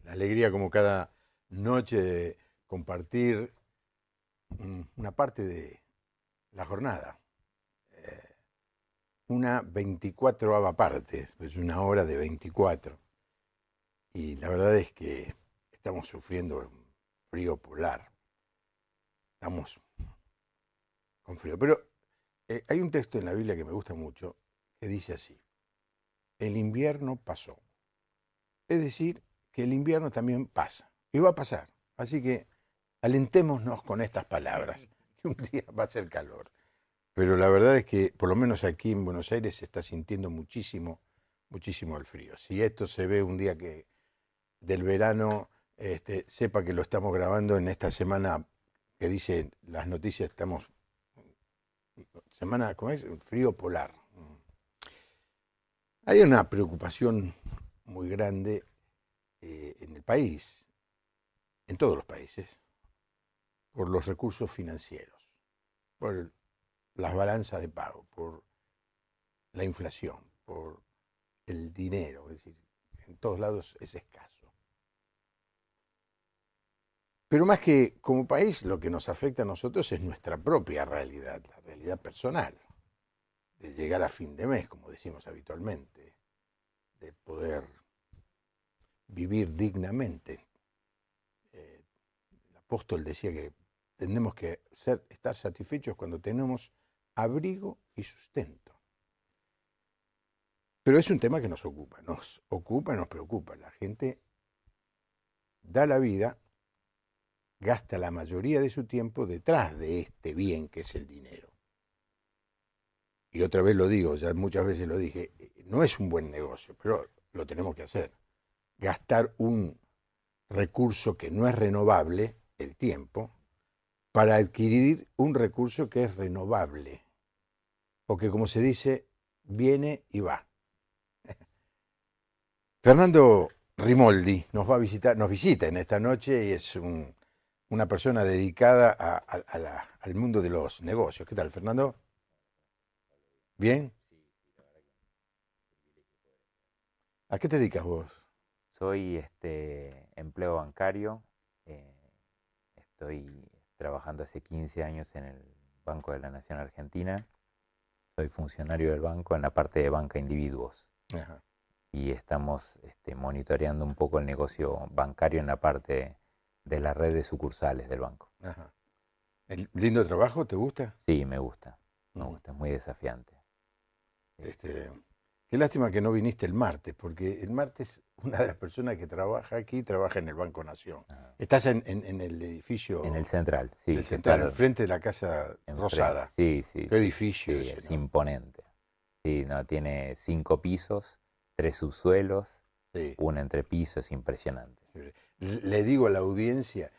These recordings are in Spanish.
La alegría como cada noche de compartir una parte de la jornada. Una 24ª parte, es una hora de 24. Y la verdad es que estamos sufriendo un frío polar. Estamos con frío. Pero hay un texto en la Biblia que me gusta mucho que dice así: el invierno pasó. Es decir, que el invierno también pasa. Y va a pasar. Así que alentémonos con estas palabras, que un día va a ser calor. Pero la verdad es que, por lo menos aquí en Buenos Aires, se está sintiendo muchísimo, muchísimo el frío. Si esto se ve un día que del verano, sepa que lo estamos grabando en esta semana que dice las noticias, estamos, semana, ¿cómo es? Frío polar. Hay una preocupación muy grande en el país, en todos los países, por los recursos financieros, por las balanzas de pago, por la inflación, por el dinero, es decir, en todos lados es escaso. Pero más que como país, lo que nos afecta a nosotros es nuestra propia realidad, la realidad personal, de llegar a fin de mes, como decimos habitualmente, de poder vivir dignamente. El apóstol decía que tenemos que estar satisfechos cuando tenemos abrigo y sustento. Pero es un tema que nos ocupa y nos preocupa. La gente da la vida, gasta la mayoría de su tiempo detrás de este bien que es el dinero. Y otra vez lo digo, ya muchas veces lo dije, no es un buen negocio, pero lo tenemos que hacer. Gastar un recurso que no es renovable, el tiempo, para adquirir un recurso que es renovable, o que, como se dice, viene y va. Fernando Rimoldi nos visita en esta noche y es una persona dedicada al mundo de los negocios. ¿Qué tal, Fernando? ¿Bien? ¿A qué te dedicas vos? Soy empleo bancario, estoy trabajando hace 15 años en el Banco de la Nación Argentina, soy funcionario del banco en la parte de banca individuos. Ajá. Y estamos monitoreando un poco el negocio bancario en la parte de la red de sucursales del banco. Ajá. ¿El lindo trabajo te gusta? Sí, me gusta, es muy desafiante. Qué lástima que no viniste el martes, porque el martes una de las personas que trabaja aquí trabaja en el Banco Nación. Ah. Estás en el edificio... En el central, sí. El central, enfrente de la Casa Rosada. Sí, sí. Qué edificio sí, ese, es ¿no? imponente. Sí, no, tiene 5 pisos, 3 subsuelos, Sí. un entrepiso, es impresionante. Le digo a la audiencia,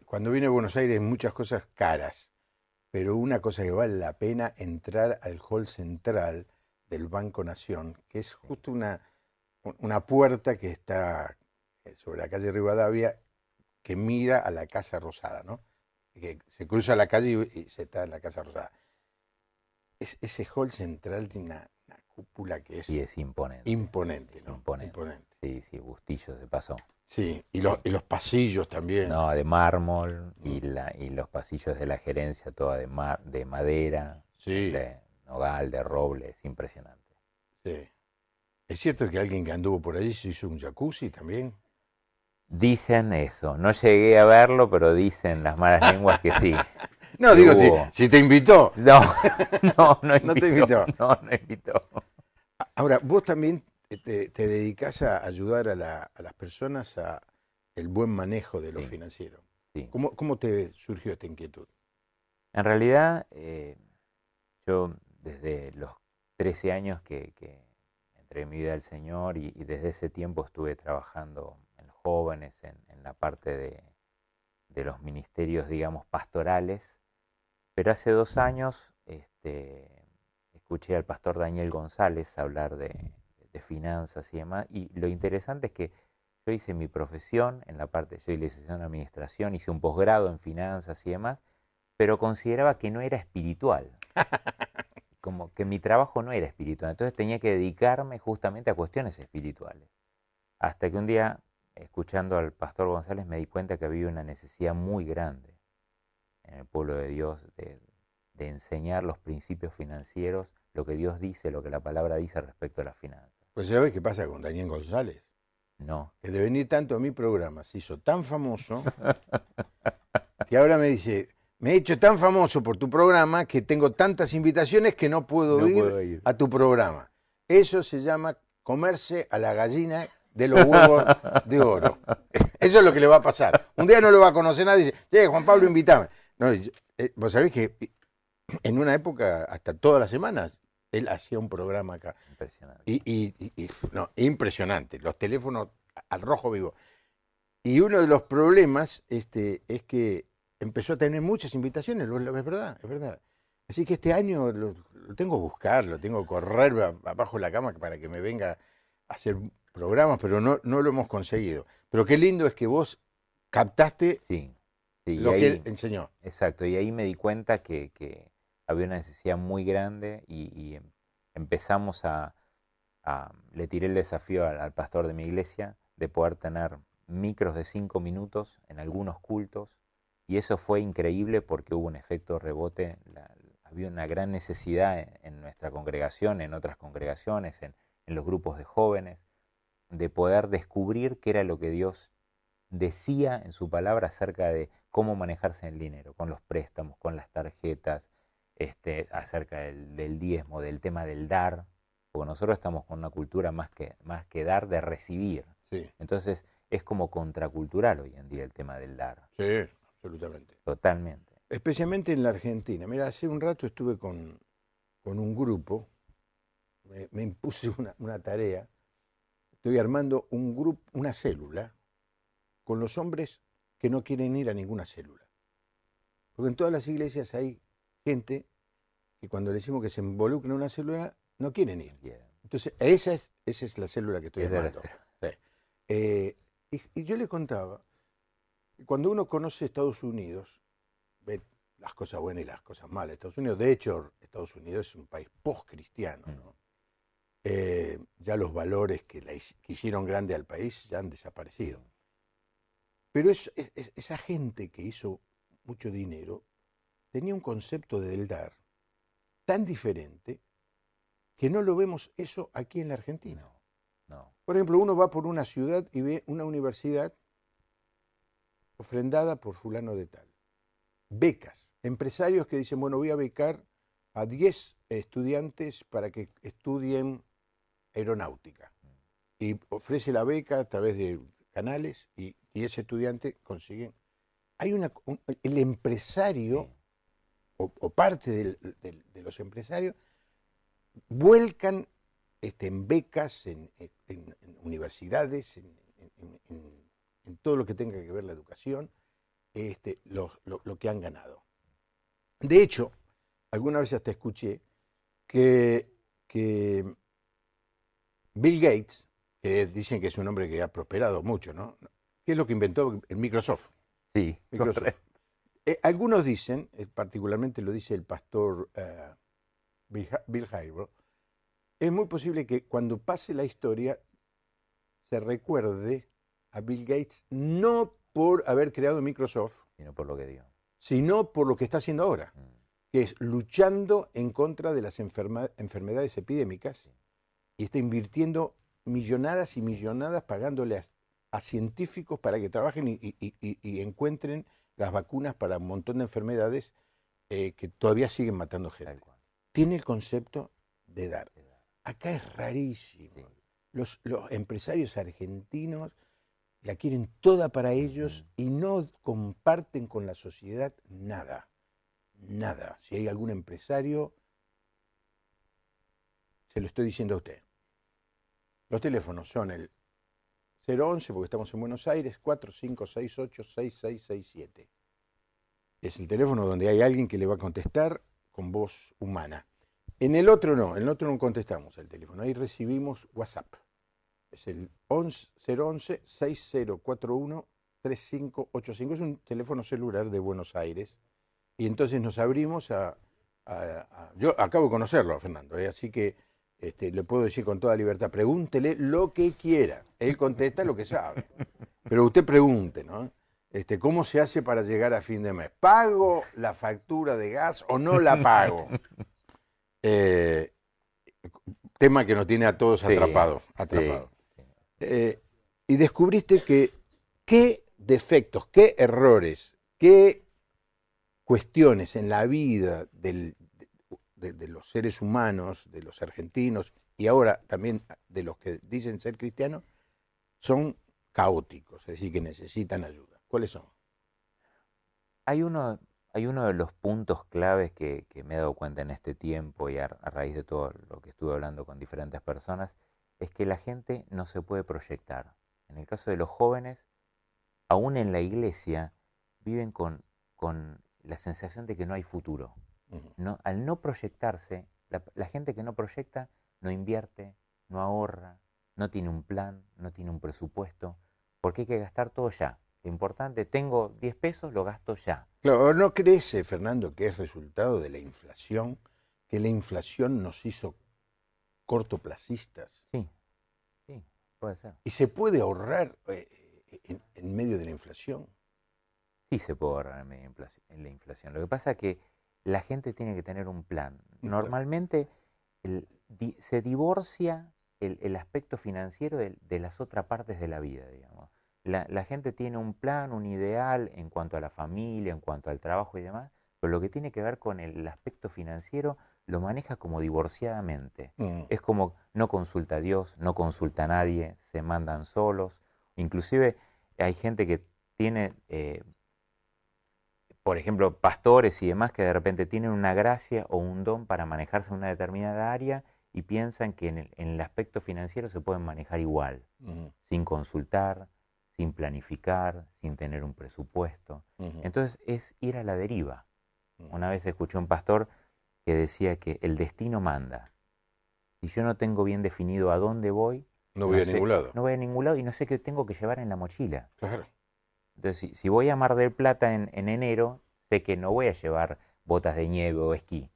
cuando viene a Buenos Aires hay muchas cosas caras, pero una cosa que vale la pena, entrar al hall central del Banco Nación, que es justo una puerta que está sobre la calle Rivadavia, que mira a la Casa Rosada, ¿no? Que se cruza la calle y se está en la Casa Rosada. Ese hall central tiene una cúpula que es... Sí, es imponente. Imponente, ¿no? Imponente. Sí, sí, Bustillo se pasó. Sí, y los pasillos también. No, de mármol y los pasillos de la gerencia, toda de madera, Sí. de nogal, de roble, es impresionante. Sí. ¿Es cierto que alguien que anduvo por allí se hizo un jacuzzi también? Dicen eso, no llegué a verlo, pero dicen las malas lenguas que sí. No, que digo, hubo... si te invitó. No, no No te invitó. No invitó. Ahora, vos también te dedicás a ayudar a las personas a el buen manejo de lo Sí. financiero. Sí. ¿Cómo te surgió esta inquietud? En realidad, yo desde los 13 años que entregué mi vida al Señor y desde ese tiempo estuve trabajando en jóvenes, en la parte de los ministerios, digamos, pastorales. Pero hace 2 años escuché al pastor Daniel González hablar de finanzas y demás. Y lo interesante es que yo hice mi profesión en la parte, yo soy licenciado en administración, hice un posgrado en finanzas y demás, pero consideraba que no era espiritual. Como que mi trabajo no era espiritual. Entonces tenía que dedicarme justamente a cuestiones espirituales. Hasta que un día escuchando al pastor González me di cuenta que había una necesidad muy grande en el pueblo de Dios de enseñar los principios financieros, lo que Dios dice, lo que la palabra dice respecto a las finanzas. Pues ¿sabes qué pasa con Daniel González? No. Que de venir tanto a mi programa se hizo tan famoso que ahora me dice, me he hecho tan famoso por tu programa que tengo tantas invitaciones que no puedo ir a tu programa. Eso se llama comerse a la gallina de los huevos de oro. Eso es lo que le va a pasar. Un día no lo va a conocer nadie y dice, Juan Pablo, invítame. No, vos sabés que en una época, hasta todas las semanas, él hacía un programa acá. Impresionante. No, impresionante. Los teléfonos al rojo vivo. Y uno de los problemas es que empezó a tener muchas invitaciones, es verdad, es verdad. Así que este año lo tengo que buscar, lo tengo que correr abajo de la cama para que me venga a hacer programas, pero no lo hemos conseguido. Pero qué lindo es que vos captaste lo que él enseñó. Exacto, y ahí me di cuenta que había una necesidad muy grande y empezamos le tiré el desafío al pastor de mi iglesia de poder tener micros de 5 minutos en algunos cultos, y eso fue increíble porque hubo un efecto rebote. Había una gran necesidad en nuestra congregación, en otras congregaciones, en los grupos de jóvenes, de poder descubrir qué era lo que Dios decía en su palabra acerca de cómo manejarse el dinero, con los préstamos, con las tarjetas, acerca del diezmo, del tema del dar, porque nosotros estamos con una cultura más que dar, de recibir. Sí. Entonces es como contracultural hoy en día el tema del dar. Sí, absolutamente. Totalmente. Especialmente en la Argentina. Mira, hace un rato estuve con un grupo, me impuse una tarea, estoy armando un grupo, una célula, con los hombres que no quieren ir a ninguna célula. Porque en todas las iglesias hay gente que cuando le decimos que se involucre en una célula, no quieren ir. Entonces, esa es la célula que estoy armando. Sí. Y yo le contaba, cuando uno conoce Estados Unidos, ve las cosas buenas y las cosas malas de Estados Unidos. De hecho, Estados Unidos es un país post-cristiano, ¿no? Ya los valores que hicieron grande al país ya han desaparecido. Pero esa gente que hizo mucho dinero tenía un concepto del dar tan diferente que no lo vemos eso aquí en la Argentina. No. Por ejemplo, uno va por una ciudad y ve una universidad ofrendada por fulano de tal. Becas, empresarios que dicen, bueno, voy a becar a 10 estudiantes para que estudien aeronáutica. Y ofrece la beca a través de canales y ese estudiante consigue. Hay el empresario, sí, o parte de los empresarios, vuelcan en becas, en universidades, en todo lo que tenga que ver la educación, lo que han ganado. De hecho, alguna vez hasta escuché que Bill Gates, que dicen que es un hombre que ha prosperado mucho, ¿no? ¿Qué es lo que inventó el Microsoft? Sí, Microsoft. Algunos dicen, particularmente lo dice el pastor Bill Hybels, es muy posible que cuando pase la historia se recuerde a Bill Gates no por haber creado Microsoft, sino por lo que dio, sino por lo que está haciendo ahora, que es luchando en contra de las enfermedades epidémicas, sí, y está invirtiendo millonadas y millonadas pagándole a científicos para que trabajen y encuentren las vacunas para un montón de enfermedades que todavía siguen matando gente. Tiene el concepto de dar. Acá es rarísimo. Sí. Los empresarios argentinos la quieren toda para ellos y no comparten con la sociedad nada. Nada. Si hay algún empresario, se lo estoy diciendo a usted. Los teléfonos son el 011, porque estamos en Buenos Aires, 4568-6667. Es el teléfono donde hay alguien que le va a contestar con voz humana. En el otro no contestamos el teléfono, ahí recibimos WhatsApp. Es el 011-6041-3585, es un teléfono celular de Buenos Aires. Y entonces nos abrimos yo acabo de conocerlo a Fernando, así que le puedo decir con toda libertad, pregúntele lo que quiera. Él contesta lo que sabe. Pero usted pregunte, ¿no? ¿Cómo se hace para llegar a fin de mes? ¿Pago la factura de gas o no la pago? Tema que nos tiene a todos atrapados. Y descubriste que qué defectos, qué errores, qué cuestiones en la vida de los seres humanos, de los argentinos y ahora también de los que dicen ser cristianos, son caóticos, es decir, que necesitan ayuda. ¿Cuáles son? Hay uno de los puntos claves que me he dado cuenta en este tiempo y a raíz de todo lo que estuve hablando con diferentes personas, es que la gente no se puede proyectar. En el caso de los jóvenes, aún en la iglesia, viven con la sensación de que no hay futuro. No, al no proyectarse, la gente que no proyecta no invierte, no ahorra, no tiene un plan, no tiene un presupuesto, porque hay que gastar todo ya. Lo importante, tengo 10 pesos, lo gasto ya. Claro, ¿no crees, Fernando, que es resultado de la inflación, que la inflación nos hizo cortoplacistas? Sí, sí, puede ser. ¿Y se puede ahorrar en medio de la inflación? Sí se puede ahorrar en la inflación. Lo que pasa es que la gente tiene que tener un plan. Normalmente se divorcia el aspecto financiero de las otras partes de la vida, digamos. La gente tiene un plan, un ideal en cuanto a la familia, en cuanto al trabajo y demás, pero lo que tiene que ver con el aspecto financiero lo maneja como divorciadamente. Es como no consulta a Dios, no consulta a nadie, se mandan solos. Inclusive hay gente que tiene, por ejemplo, pastores y demás que de repente tienen una gracia o un don para manejarse en una determinada área y piensan que en el aspecto financiero se pueden manejar igual, sin consultar, sin planificar, sin tener un presupuesto. Entonces es ir a la deriva. Una vez escuché un pastor que decía que el destino manda. Si yo no tengo bien definido a dónde voy, no voy a ningún lado. No voy a ningún lado y no sé qué tengo que llevar en la mochila. Claro. Entonces, si voy a Mar del Plata en enero, sé que no voy a llevar botas de nieve o esquí.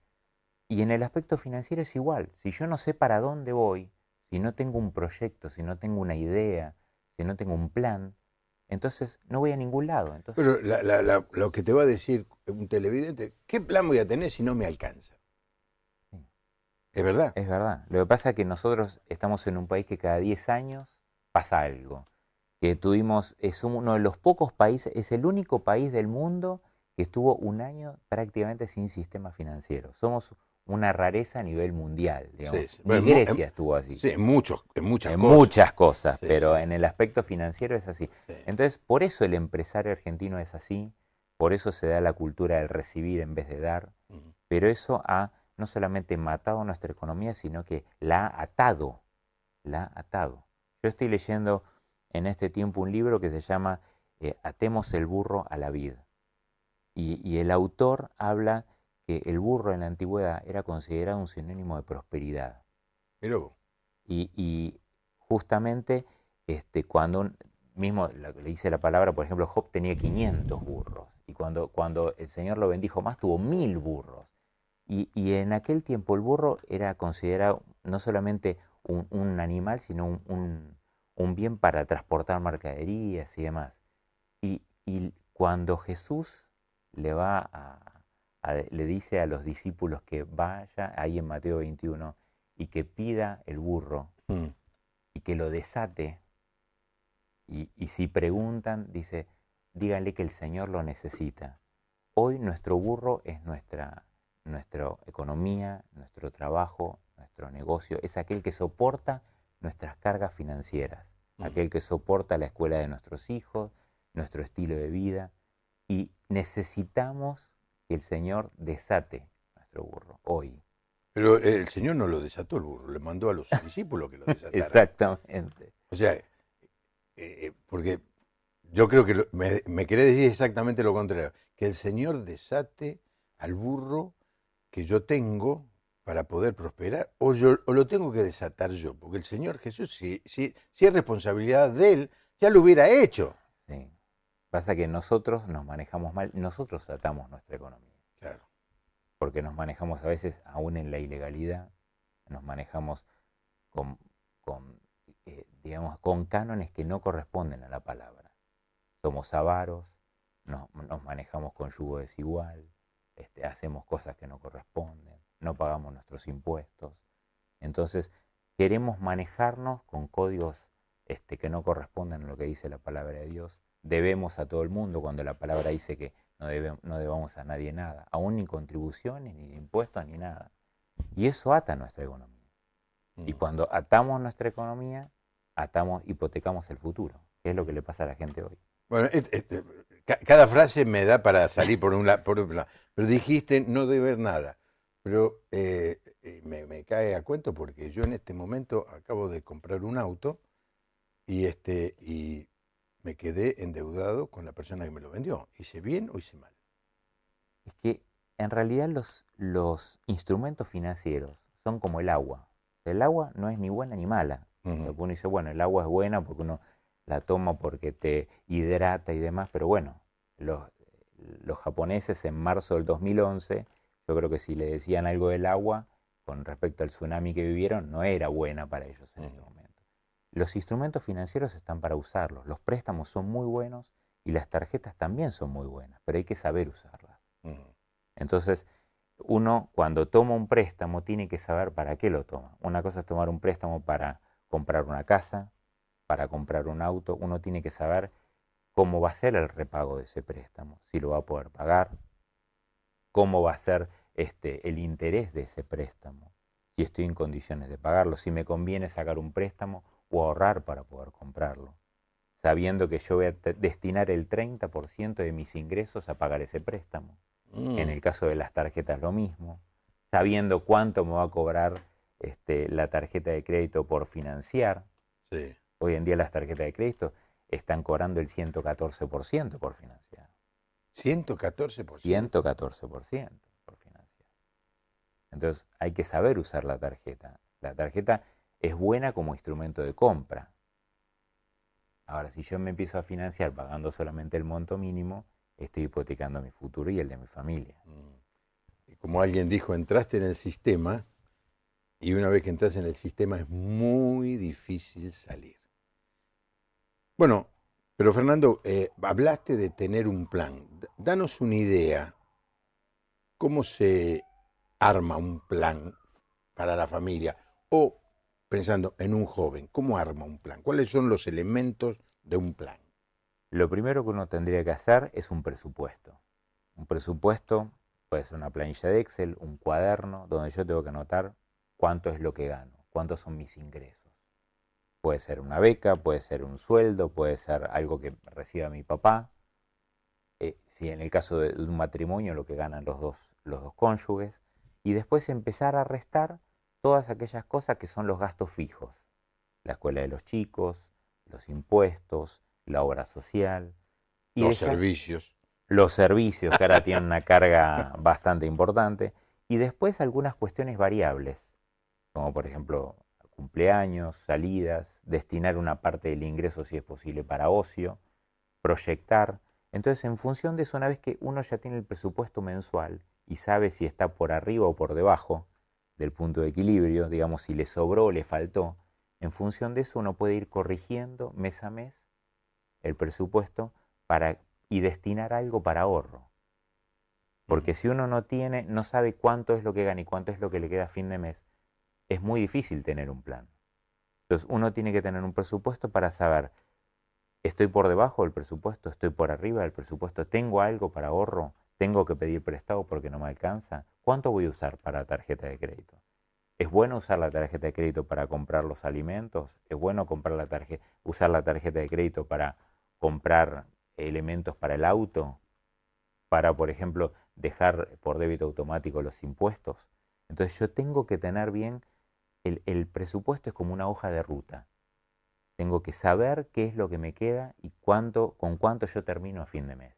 Y en el aspecto financiero es igual. Si yo no sé para dónde voy, si no tengo un proyecto, si no tengo una idea, si no tengo un plan, entonces no voy a ningún lado. Entonces, pero lo que te va a decir un televidente, ¿qué plan voy a tener si no me alcanza? sí. ¿Es verdad? Es verdad. Lo que pasa es que nosotros estamos en un país que cada 10 años pasa algo. Que es uno de los pocos países, es el único país del mundo que estuvo un año prácticamente sin sistema financiero. Somos una rareza a nivel mundial, digamos. Sí. Ni Grecia estuvo así. Sí, en muchas cosas. Muchas cosas, sí, pero sí. en el aspecto financiero es así. Sí. Entonces, por eso el empresario argentino es así, por eso se da la cultura del recibir en vez de dar, pero eso ha no solamente matado nuestra economía, sino que la ha atado. Yo estoy leyendo en este tiempo un libro que se llama Atemos el burro a la vid. Y el autor habla que el burro en la antigüedad era considerado un sinónimo de prosperidad. Pero Y justamente cuando mismo le dice la palabra, por ejemplo, Job tenía 500 burros. Y cuando el Señor lo bendijo más, tuvo 1000 burros. Y en aquel tiempo el burro era considerado no solamente un animal, sino un bien para transportar mercaderías y demás. Y cuando Jesús le dice a los discípulos que vaya ahí en Mateo 21 y que pida el burro y que lo desate, y si preguntan, dice, díganle que el Señor lo necesita. Hoy nuestro burro es nuestra economía, nuestro trabajo, nuestro negocio, es aquel que soporta nuestras cargas financieras, aquel que soporta la escuela de nuestros hijos, nuestro estilo de vida, y necesitamos que el Señor desate nuestro burro hoy. Pero el Señor no lo desató el burro, le mandó a los discípulos que lo desataran. Exactamente. O sea, porque yo creo que me querés decir exactamente lo contrario, que el Señor desate al burro que yo tengo para poder prosperar, o lo tengo que desatar yo, porque el Señor Jesús, si es responsabilidad de Él, ya lo hubiera hecho. Sí. Pasa que nosotros nos manejamos mal, nosotros atamos nuestra economía. Claro. Porque nos manejamos a veces aún en la ilegalidad, nos manejamos con, digamos, con cánones que no corresponden a la palabra. Somos avaros, nos manejamos con yugo desigual, hacemos cosas que no corresponden, no pagamos nuestros impuestos. Entonces, queremos manejarnos con códigos que no corresponden a lo que dice la palabra de Dios. Debemos a todo el mundo cuando la palabra dice que no debamos a nadie nada, aún ni contribuciones, ni impuestos, ni nada. Y eso ata nuestra economía. Y cuando atamos nuestra economía, hipotecamos el futuro, que es lo que le pasa a la gente hoy. Bueno, cada frase me da para salir por un lado. Pero dijiste no deber nada. Pero me cae a cuento porque yo en este momento acabo de comprar un auto y me quedé endeudado con la persona que me lo vendió. ¿Hice bien o hice mal? Es que en realidad los instrumentos financieros son como el agua. El agua no es ni buena ni mala. Uno dice, bueno, el agua es buena porque uno la toma porque te hidrata y demás, pero bueno, los japoneses en marzo del 2011, yo creo que si le decían algo del agua con respecto al tsunami que vivieron, no era buena para ellos en ese momento. Los instrumentos financieros están para usarlos, los préstamos son muy buenos y las tarjetas también son muy buenas, pero hay que saber usarlas. Entonces, uno cuando toma un préstamo tiene que saber para qué lo toma. Una cosa es tomar un préstamo para comprar una casa, para comprar un auto. Uno tiene que saber cómo va a ser el repago de ese préstamo, si lo va a poder pagar, cómo va a ser el interés de ese préstamo, si estoy en condiciones de pagarlo, si me conviene sacar un préstamo o ahorrar para poder comprarlo, sabiendo que yo voy a destinar el 30% de mis ingresos a pagar ese préstamo. En el caso de las tarjetas lo mismo, sabiendo cuánto me va a cobrar la tarjeta de crédito por financiar. Sí. Hoy en día las tarjetas de crédito están cobrando el 114% por financiar. ¿114%? 114% por financiar. Entonces hay que saber usar la tarjeta. La tarjeta es buena como instrumento de compra. Ahora, si yo me empiezo a financiar pagando solamente el monto mínimo, estoy hipotecando mi futuro y el de mi familia. Y como alguien dijo, entraste en el sistema y una vez que entras en el sistema es muy difícil salir. Bueno, pero Fernando, hablaste de tener un plan. Danos una idea. ¿Cómo se arma un plan para la familia? O, pensando en un joven, ¿cómo arma un plan? ¿Cuáles son los elementos de un plan? Lo primero que uno tendría que hacer es un presupuesto. Un presupuesto puede ser una planilla de Excel, un cuaderno, donde yo tengo que anotar cuánto es lo que gano, cuántos son mis ingresos. Puede ser una beca, puede ser un sueldo, puede ser algo que reciba mi papá. Si en el caso de un matrimonio, lo que ganan los dos cónyuges. Y después empezar a restar todas aquellas cosas que son los gastos fijos. La escuela de los chicos, los impuestos, la obra social. Y los servicios. Los servicios, que ahora tienen una carga bastante importante. Y después algunas cuestiones variables, como por ejemplo cumpleaños, salidas, destinar una parte del ingreso si es posible para ocio, proyectar. Entonces, en función de eso, una vez que uno ya tiene el presupuesto mensual y sabe si está por arriba o por debajo del punto de equilibrio, digamos, si le sobró o le faltó, en función de eso uno puede ir corrigiendo mes a mes el presupuesto y destinar algo para ahorro. Porque si uno no sabe cuánto es lo que gana y cuánto es lo que le queda a fin de mes, es muy difícil tener un plan. Entonces uno tiene que tener un presupuesto para saber, ¿estoy por debajo del presupuesto? ¿Estoy por arriba del presupuesto? ¿Tengo algo para ahorro? ¿Tengo que pedir prestado porque no me alcanza? ¿Cuánto voy a usar para tarjeta de crédito? ¿Es bueno usar la tarjeta de crédito para comprar los alimentos? ¿Es bueno usar la tarjeta de crédito para comprar elementos para el auto? Para, por ejemplo, dejar por débito automático los impuestos. Entonces yo tengo que tener bien, el presupuesto es como una hoja de ruta. Tengo que saber qué es lo que me queda y con cuánto yo termino a fin de mes.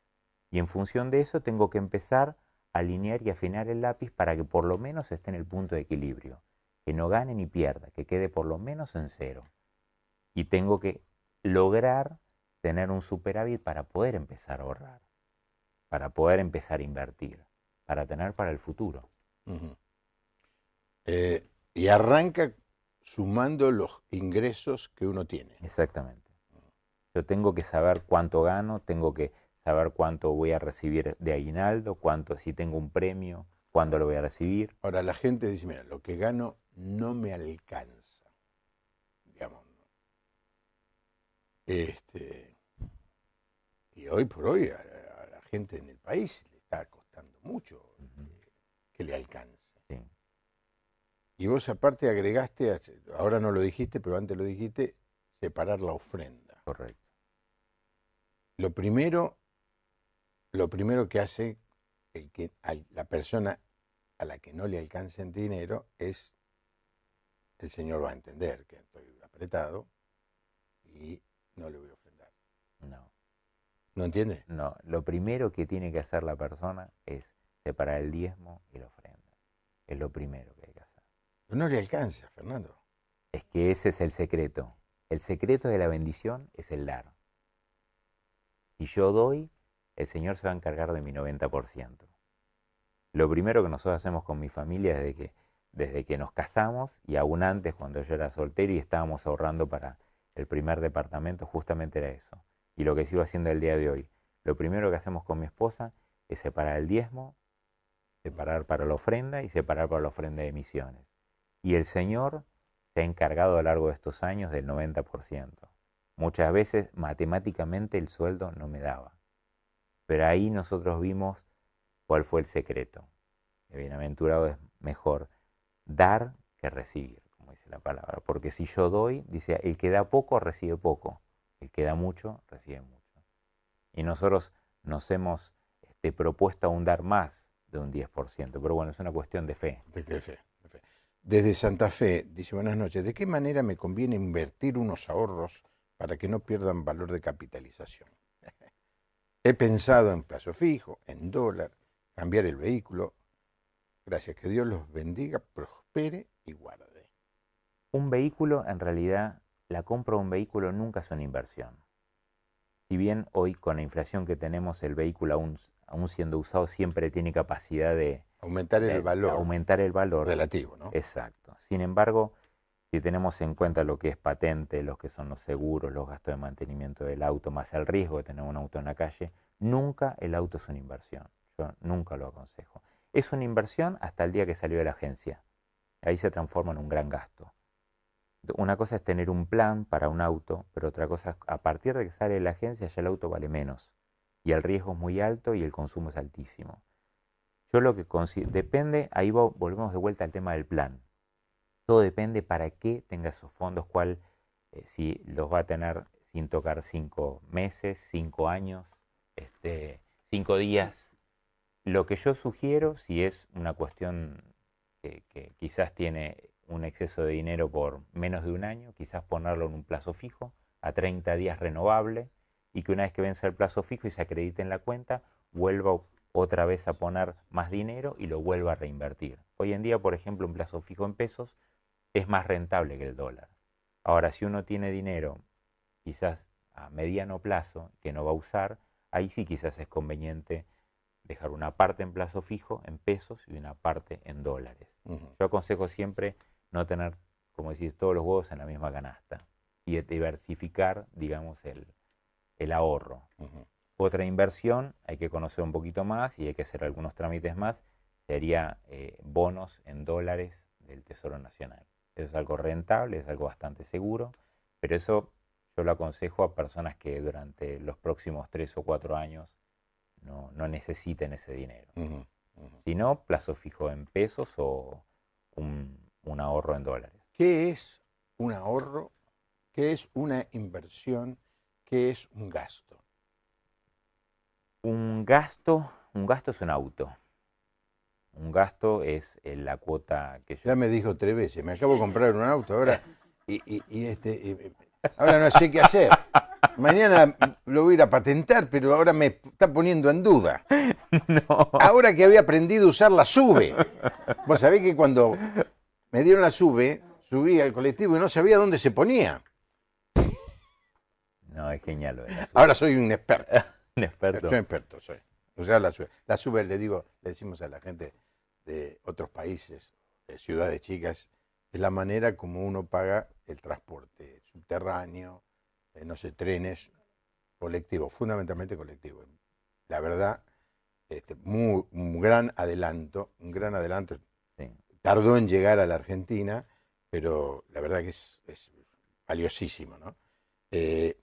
Y en función de eso tengo que empezar a alinear y afinar el lápiz para que por lo menos esté en el punto de equilibrio. Que no gane ni pierda, que quede por lo menos en cero. Y tengo que lograr tener un superávit para poder empezar a ahorrar, para poder empezar a invertir, para tener para el futuro. Y arranca sumando los ingresos que uno tiene. Exactamente. Yo tengo que saber cuánto gano, tengo que saber cuánto voy a recibir de aguinaldo, cuánto, si tengo un premio, cuándo lo voy a recibir. Ahora la gente dice, mira, lo que gano no me alcanza, digamos. Y hoy por hoy a la gente en el país le está costando mucho que le alcance. Sí. Y vos aparte agregaste, ahora no lo dijiste, pero antes lo dijiste, separar la ofrenda. Correcto. Lo primero que hace la persona a la que no le alcanza en dinero es, el Señor va a entender que estoy apretado y no le voy a ofrendar. No. ¿No entiende? No, lo primero que tiene que hacer la persona es separar el diezmo y la ofrenda. Es lo primero que hay que hacer. Pero no le alcanza, Fernando. Es que ese es el secreto. El secreto de la bendición es el dar. Si yo doy, el Señor se va a encargar de mi 90%. Lo primero que nosotros hacemos con mi familia desde que nos casamos y aún antes cuando yo era soltero y estábamos ahorrando para el primer departamento, justamente era eso. Y lo que sigo haciendo el día de hoy. Lo primero que hacemos con mi esposa es separar el diezmo, separar para la ofrenda y separar para la ofrenda de misiones. Y el Señor se ha encargado a lo largo de estos años del 90%. Muchas veces matemáticamente el sueldo no me daba. Pero ahí nosotros vimos cuál fue el secreto. El bienaventurado es mejor dar que recibir, como dice la palabra. Porque si yo doy, dice, el que da poco recibe poco. El que da mucho recibe mucho. Y nosotros nos hemos propuesto aún dar más de un 10%. Pero bueno, es una cuestión de fe. ¿De qué fe? De fe. Desde Santa Fe, dice, buenas noches, ¿de qué manera me conviene invertir unos ahorros para que no pierdan valor de capitalización? He pensado en plazo fijo, en dólar, cambiar el vehículo. Gracias, que Dios los bendiga, prospere y guarde. Un vehículo, en realidad, la compra de un vehículo nunca es una inversión. Si bien hoy con la inflación que tenemos, el vehículo aún siendo usado siempre tiene capacidad de aumentar el valor relativo, ¿no? Exacto. Sin embargo, si tenemos en cuenta lo que es patente, los que son los seguros, los gastos de mantenimiento del auto, más el riesgo de tener un auto en la calle, nunca el auto es una inversión. Yo nunca lo aconsejo. Es una inversión hasta el día que salió de la agencia. Ahí se transforma en un gran gasto. Una cosa es tener un plan para un auto, pero otra cosa es a partir de que sale de la agencia ya el auto vale menos. Y el riesgo es muy alto y el consumo es altísimo. Yo lo que depende, ahí volvemos de vuelta al tema del plan. Todo depende para qué tenga esos fondos, si los va a tener sin tocar 5 meses, 5 años, 5 días. Lo que yo sugiero, si es una cuestión que quizás tiene un exceso de dinero por menos de un año, quizás ponerlo en un plazo fijo, a 30 días renovable, y que una vez que venza el plazo fijo y se acredite en la cuenta, vuelva otra vez a poner más dinero y lo vuelva a reinvertir. Hoy en día, por ejemplo, un plazo fijo en pesos es más rentable que el dólar. Ahora, si uno tiene dinero quizás a mediano plazo que no va a usar, ahí sí quizás es conveniente dejar una parte en plazo fijo en pesos y una parte en dólares. Yo aconsejo siempre no tener, como decís, todos los huevos en la misma canasta y diversificar, digamos, el ahorro. Otra inversión, hay que conocer un poquito más y hay que hacer algunos trámites más, sería bonos en dólares del Tesoro Nacional. Eso es algo rentable, es algo bastante seguro, pero eso yo lo aconsejo a personas que durante los próximos 3 o 4 años no necesiten ese dinero. Si no, plazo fijo en pesos o un ahorro en dólares. ¿Qué es un ahorro? ¿Qué es una inversión? ¿Qué es un gasto? Un gasto es un auto. Un gasto es la cuota que yo... Ya me dijo 3 veces, me acabo de comprar un auto ahora ahora no sé qué hacer. Mañana lo voy a ir a patentar, pero ahora me está poniendo en duda. No. Ahora que había aprendido a usar la SUBE. Vos sabés que cuando me dieron la SUBE, subí al colectivo y no sabía dónde se ponía. No, es genial lo de la SUBE. Ahora soy un experto. Un experto. Soy experto, soy. O sea, la SUBE le decimos a la gente de otros países, de ciudades chicas, Es la manera como uno paga el transporte subterráneo, no sé, trenes, colectivos, fundamentalmente colectivos. La verdad, un gran adelanto, Sí. Tardó en llegar a la Argentina, pero la verdad que es valiosísimo, ¿no? Eh,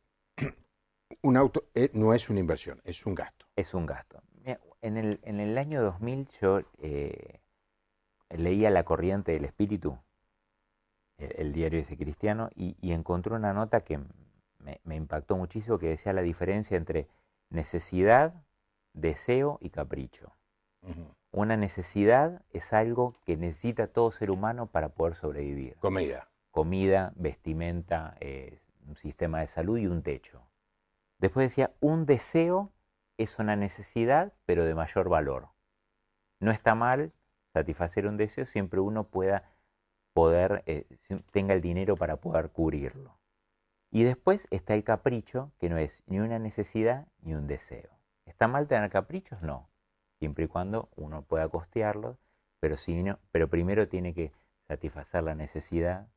un auto no es una inversión, es un gasto. Es un gasto. Mira, en el año 2000 yo leía La Corriente del Espíritu, el diario ese cristiano, y encontré una nota que me impactó muchísimo, que decía la diferencia entre necesidad, deseo y capricho. Ujú. Una necesidad es algo que necesita todo ser humano para poder sobrevivir. Comida. Comida, vestimenta, un sistema de salud y un techo. Después decía, un deseo es una necesidad, pero de mayor valor. No está mal satisfacer un deseo siempre uno tenga el dinero para poder cubrirlo. Y después está el capricho, que no es ni una necesidad ni un deseo. ¿Está mal tener caprichos? No. Siempre y cuando uno pueda costearlos, pero primero tiene que satisfacer la necesidad,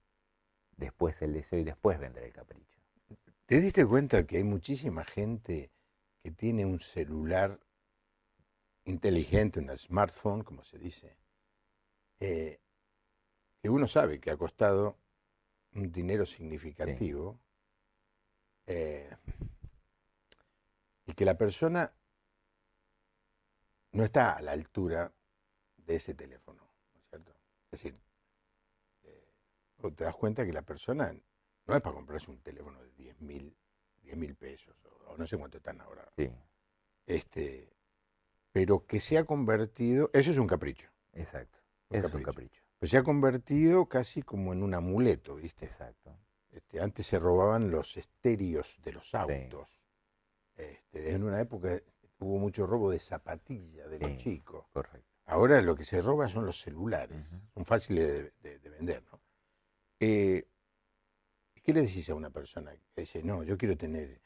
después el deseo y después vendrá el capricho. ¿Te diste cuenta que hay muchísima gente que tiene un celular inteligente, un smartphone, como se dice, que uno sabe que ha costado un dinero significativo, y que la persona no está a la altura de ese teléfono, ¿no es cierto? Es decir, te das cuenta que la persona no es para comprarse un teléfono de 10.000 pesos, o no sé cuánto están ahora. Sí, Pero que se ha convertido, eso es un capricho. exacto. Eso es un capricho. Pero se ha convertido casi como en un amuleto, ¿viste? Exacto. Antes se robaban los estéreos de los Sí, autos. En una época hubo mucho robo de zapatillas de los sí, chicos. correcto. Ahora lo que se roba son los celulares. Ujú. Son fáciles de vender, ¿no? ¿Qué le decís a una persona que dice, no, yo quiero tener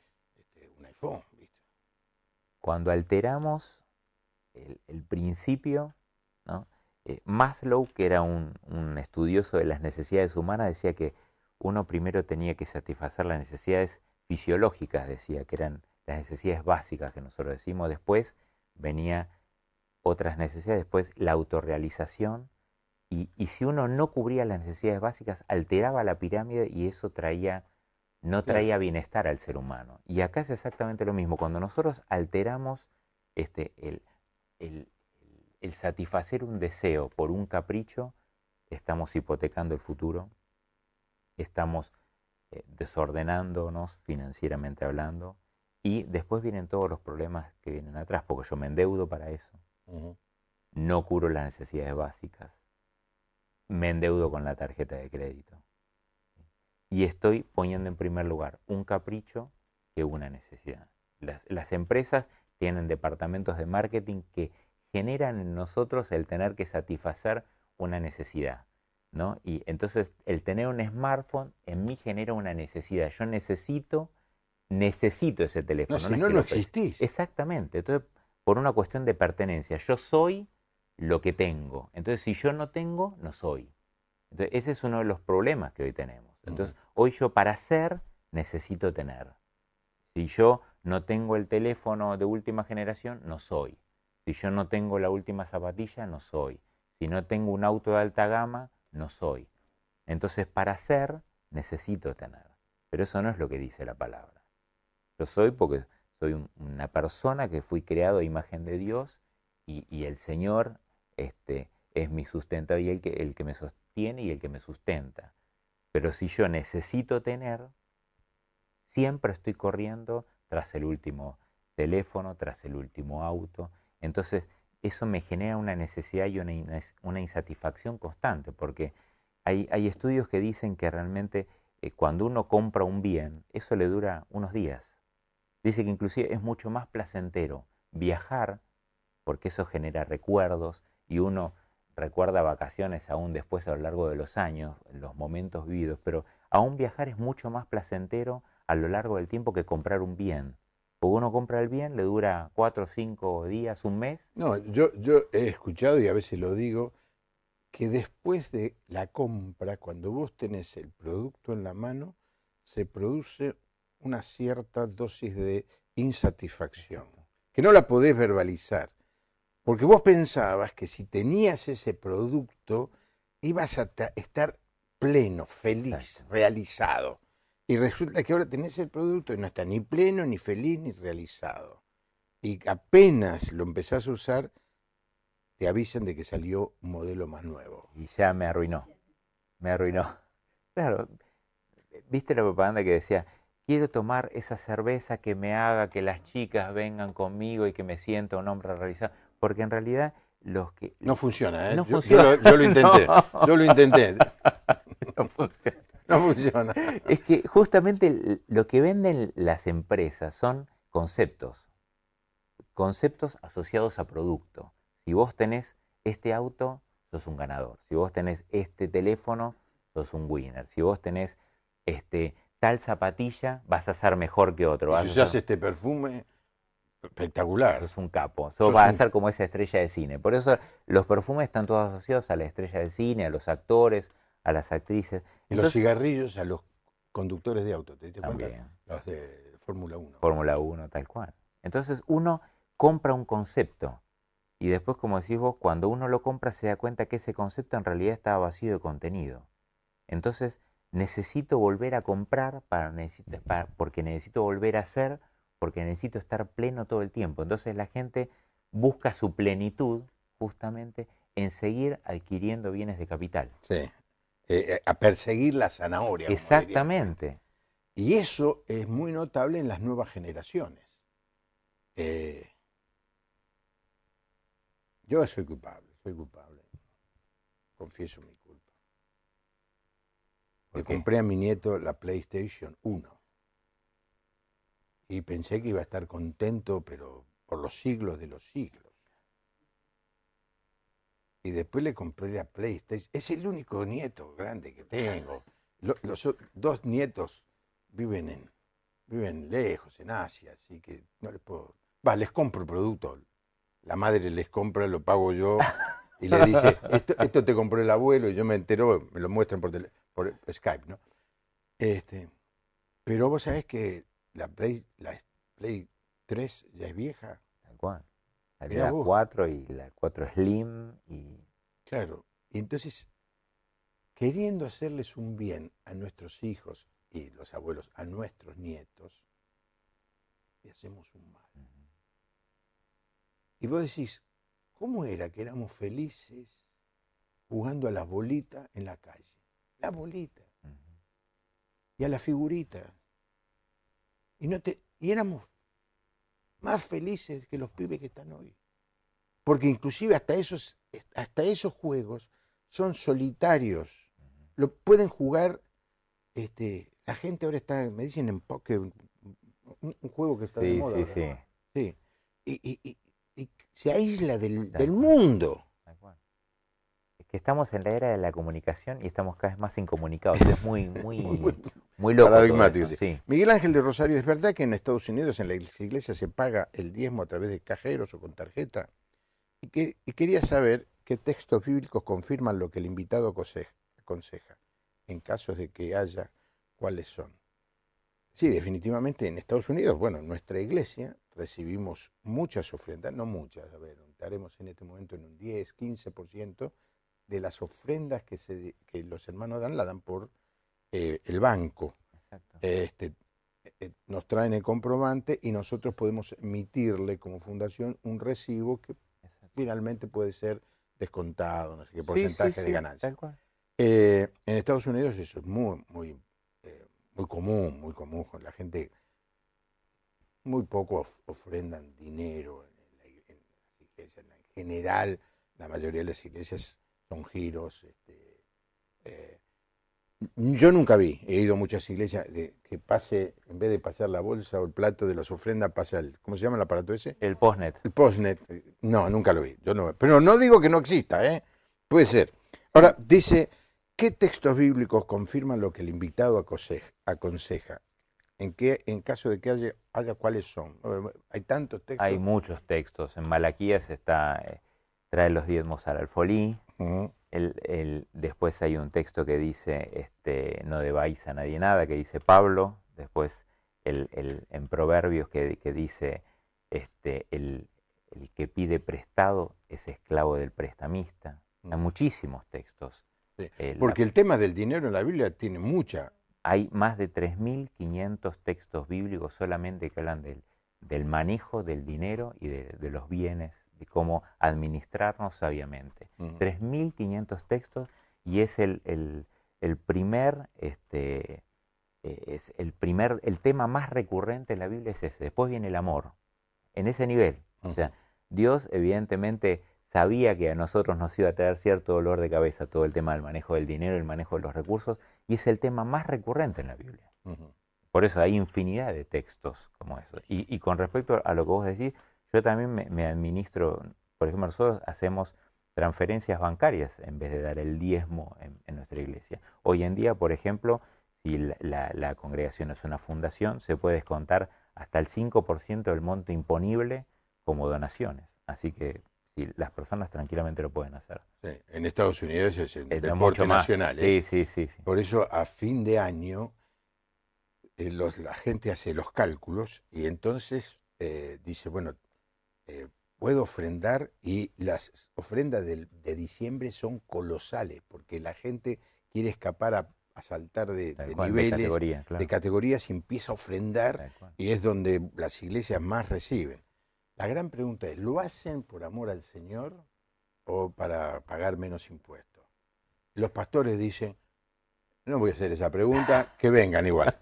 un iPhone, ¿viste? Cuando alteramos el principio, ¿no? Maslow, que era un estudioso de las necesidades humanas, decía que uno primero tenía que satisfacer las necesidades fisiológicas, decía, que eran las necesidades básicas que nosotros decimos. Después venía otras necesidades, después la autorrealización, y si uno no cubría las necesidades básicas, alteraba la pirámide y eso no traía Claro. bienestar al ser humano. Y acá es exactamente lo mismo. Cuando nosotros alteramos el, el- el satisfacer un deseo por un capricho, estamos hipotecando el futuro, estamos desordenándonos financieramente hablando, y después vienen todos los problemas que vienen atrás, porque yo me endeudo para eso, Ujú. no cubro las necesidades básicas, me endeudo con la tarjeta de crédito. Y estoy poniendo en primer lugar un capricho que una necesidad. Las empresas tienen departamentos de marketing que generan en nosotros el tener que satisfacer una necesidad, ¿no? Y entonces el tener un smartphone en mí genera una necesidad. Yo necesito ese No, teléfono. si es no, que no lo existís. Exactamente. Entonces, por una cuestión de pertenencia, yo soy lo que tengo. Entonces, si yo no tengo, no soy. Entonces, ese es uno de los problemas que hoy tenemos. Entonces, hoy yo para ser necesito tener. Si yo no tengo el teléfono de última generación, no soy. Si yo no tengo la última zapatilla, no soy. Si no tengo un auto de alta gama, no soy. Entonces, para ser, necesito tener. Pero eso no es lo que dice la palabra. Yo soy porque soy una persona que fui creado a imagen de Dios, y el Señor es mi sustentador y el que me sostiene y el que me sustenta. Pero si yo necesito tener, siempre estoy corriendo tras el último teléfono, tras el último auto. Entonces, eso me genera una necesidad y una insatisfacción constante, porque hay estudios que dicen que realmente cuando uno compra un bien, eso le dura unos días. Dice que inclusive es mucho más placentero viajar, porque eso genera recuerdos y uno recuerda vacaciones aún después a lo largo de los años, los momentos vividos, pero aún viajar es mucho más placentero a lo largo del tiempo que comprar un bien. Porque uno compra el bien, le dura 4 o 5 días, un mes. No, yo he escuchado y a veces lo digo, que después de la compra, cuando vos tenés el producto en la mano, se produce una cierta dosis de insatisfacción, que no la podés verbalizar, porque vos pensabas que si tenías ese producto ibas a estar pleno, feliz, Exacto. realizado. Y resulta que ahora tenés el producto y no está ni pleno, ni feliz, ni realizado. Y apenas lo empezás a usar, te avisan de que salió un modelo más nuevo. Y ya me arruinó. Me arruinó. Claro, ¿viste la propaganda que decía, quiero tomar esa cerveza que me haga que las chicas vengan conmigo y que me sienta un hombre realizado? Porque en realidad los que... No funciona, ¿eh? No Yo funciona. yo lo intenté. No. Yo lo intenté. No funciona. No funciona. Es que justamente lo que venden las empresas son conceptos. Conceptos asociados a producto. Si vos tenés este auto, sos un ganador. Si vos tenés este teléfono, sos un winner. Si vos tenés tal zapatilla, vas a ser mejor que otro. Y si usás este perfume, espectacular. Sos un capo. Sos Vas a ser como esa estrella de cine. Por eso los perfumes están todos asociados a la estrella de cine, a los actores, a las actrices. Y los cigarrillos a los conductores de auto, ¿te diste cuenta? También. Los de Fórmula 1. Fórmula 1, tal cual. Entonces uno compra un concepto y después, como decís vos, cuando uno lo compra se da cuenta que ese concepto en realidad estaba vacío de contenido. Entonces necesito volver a comprar porque necesito volver a hacer, porque necesito estar pleno todo el tiempo. Entonces la gente busca su plenitud justamente en seguir adquiriendo bienes de capital. Sí. A perseguir la zanahoria. Exactamente. Y eso es muy notable en las nuevas generaciones. Yo soy culpable. Confieso mi culpa. Le compré a mi nieto la PlayStation 1. Y pensé que iba a estar contento, pero por los siglos de los siglos. Y después le compré la PlayStation. Es el único nieto grande que tengo. Los dos nietos viven lejos, en Asia, así que no les puedo... les compro el producto. La madre les compra, lo pago yo, y le dice, esto te compró el abuelo, y yo me entero, me lo muestran por Skype, ¿no? Pero vos sabés que la Play 3 ya es vieja. Tal cual. Mirá La vos. 4 y la 4 Slim y... Claro, y entonces, queriendo hacerles un bien a nuestros hijos y los abuelos, a nuestros nietos, le hacemos un mal. Y vos decís, ¿cómo era que éramos felices jugando a las bolitas en la calle? La bolita. Y a la figurita. Y éramos más felices que los pibes que están hoy. Porque inclusive hasta esos juegos son solitarios. Lo pueden jugar, la gente ahora está, me dicen en Poké, un juego que está de moda. Sí. Y se aísla del mundo. Es que estamos en la era de la comunicación y estamos cada vez más incomunicados. Es muy loco. Paradigmático. Todo eso, sí. Miguel Ángel de Rosario, ¿es verdad que en Estados Unidos en las iglesias se paga el diezmo a través de cajeros o con tarjeta? Y quería saber qué textos bíblicos confirman lo que el invitado aconseja, en casos de que haya, cuáles son. Sí, definitivamente en Estados Unidos, bueno, en nuestra iglesia recibimos muchas ofrendas, no muchas, a ver, estaremos en este momento en un 10, 15% de las ofrendas que los hermanos dan, la dan por el banco. Exacto. Nos traen el comprobante y nosotros podemos emitirle como fundación un recibo que finalmente puede ser descontado, no sé qué porcentaje de ganancia. Tal cual. En Estados Unidos eso es muy común, con la gente muy poco ofrendan dinero en las iglesias. En general, la mayoría de las iglesias son giros. Yo nunca vi, he ido a muchas iglesias que pase, en vez de pasar la bolsa o el plato de las ofrendas, pasa ¿cómo se llama el aparato ese? El postnet. El postnet. No, nunca lo vi. Pero no digo que no exista, ¿eh? Puede ser. Ahora, dice, ¿qué textos bíblicos confirman lo que el invitado aconseja? En caso de que haya ¿cuáles son? Hay tantos textos. Hay muchos textos. En Malaquías trae los diezmos al alfolí. Después hay un texto que dice, no debáis a nadie nada, que dice Pablo. Después en Proverbios que dice, el que pide prestado es esclavo del prestamista. Hay muchísimos textos. Sí, porque el tema del dinero en la Biblia tiene mucha. Hay más de 3.500 textos bíblicos solamente que hablan del manejo del dinero y de los bienes, de cómo administrarnos sabiamente. 3.500 textos, y es el primer, el tema más recurrente en la Biblia es ese. Después viene el amor, en ese nivel. O sea, Dios evidentemente sabía que a nosotros nos iba a traer cierto dolor de cabeza todo el tema del manejo del dinero, el manejo de los recursos, y es el tema más recurrente en la Biblia. Por eso hay infinidad de textos como eso. Y con respecto a lo que vos decís, yo también me administro, por ejemplo, nosotros hacemos transferencias bancarias en vez de dar el diezmo en nuestra iglesia. Hoy en día, por ejemplo, si la congregación es una fundación, se puede descontar hasta el 5% del monto imponible como donaciones. Así que las personas tranquilamente lo pueden hacer. Sí, en Estados Unidos es el deporte nacional. Sí. Por eso a fin de año la gente hace los cálculos y entonces dice, bueno, puedo ofrendar, y las ofrendas de diciembre son colosales porque la gente quiere escapar a saltar de niveles, de categorías, y empieza a ofrendar, y es donde las iglesias más reciben. La gran pregunta es, ¿lo hacen por amor al Señor o para pagar menos impuestos? Los pastores dicen, no voy a hacer esa pregunta, que vengan igual.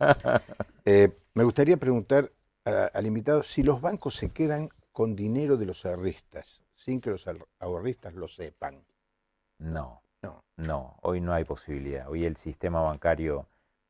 Me gustaría preguntar al invitado si los bancos se quedan con dinero de los ahorristas, sin que los ahorristas lo sepan. No, hoy no hay posibilidad. Hoy el sistema bancario,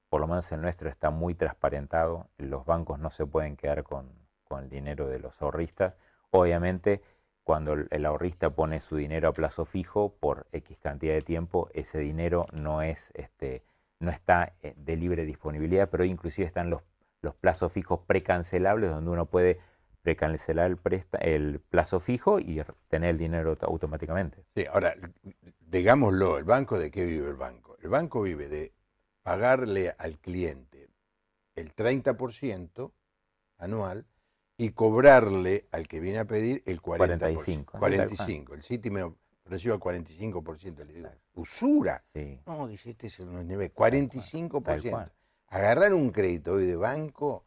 por lo menos el nuestro, está muy transparentado. Los bancos no se pueden quedar con el dinero de los ahorristas. Obviamente, cuando el ahorrista pone su dinero a plazo fijo por X cantidad de tiempo, ese dinero no está de libre disponibilidad, pero inclusive están los plazos fijos precancelables, donde uno puede precancelar el plazo fijo y tener el dinero automáticamente. Sí, ahora, digámoslo, ¿el banco de qué vive el banco? El banco vive de pagarle al cliente el 30% anual y cobrarle al que viene a pedir el 40%. 45%. El Citi me ofreció el 45%. Le digo, usura. Sí. No, dice, este es el nivel, 45%. Agarrar un crédito hoy de banco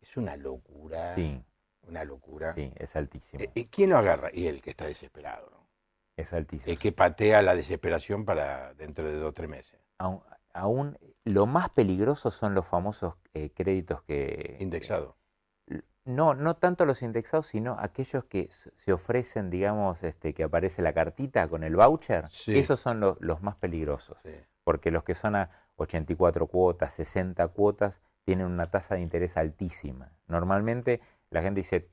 es una locura. Sí. Una locura. Sí, es altísimo. ¿Quién lo agarra? Y el que está desesperado, ¿no? Es altísimo. El que patea la desesperación para dentro de 2 o 3 meses. Aún lo más peligroso son los famosos créditos indexados. No tanto los indexados, sino aquellos que se ofrecen, digamos, que aparece la cartita con el voucher. Sí. Esos son los más peligrosos. Sí. Porque los que son a 84 cuotas, 60 cuotas, tienen una tasa de interés altísima. Normalmente la gente dice,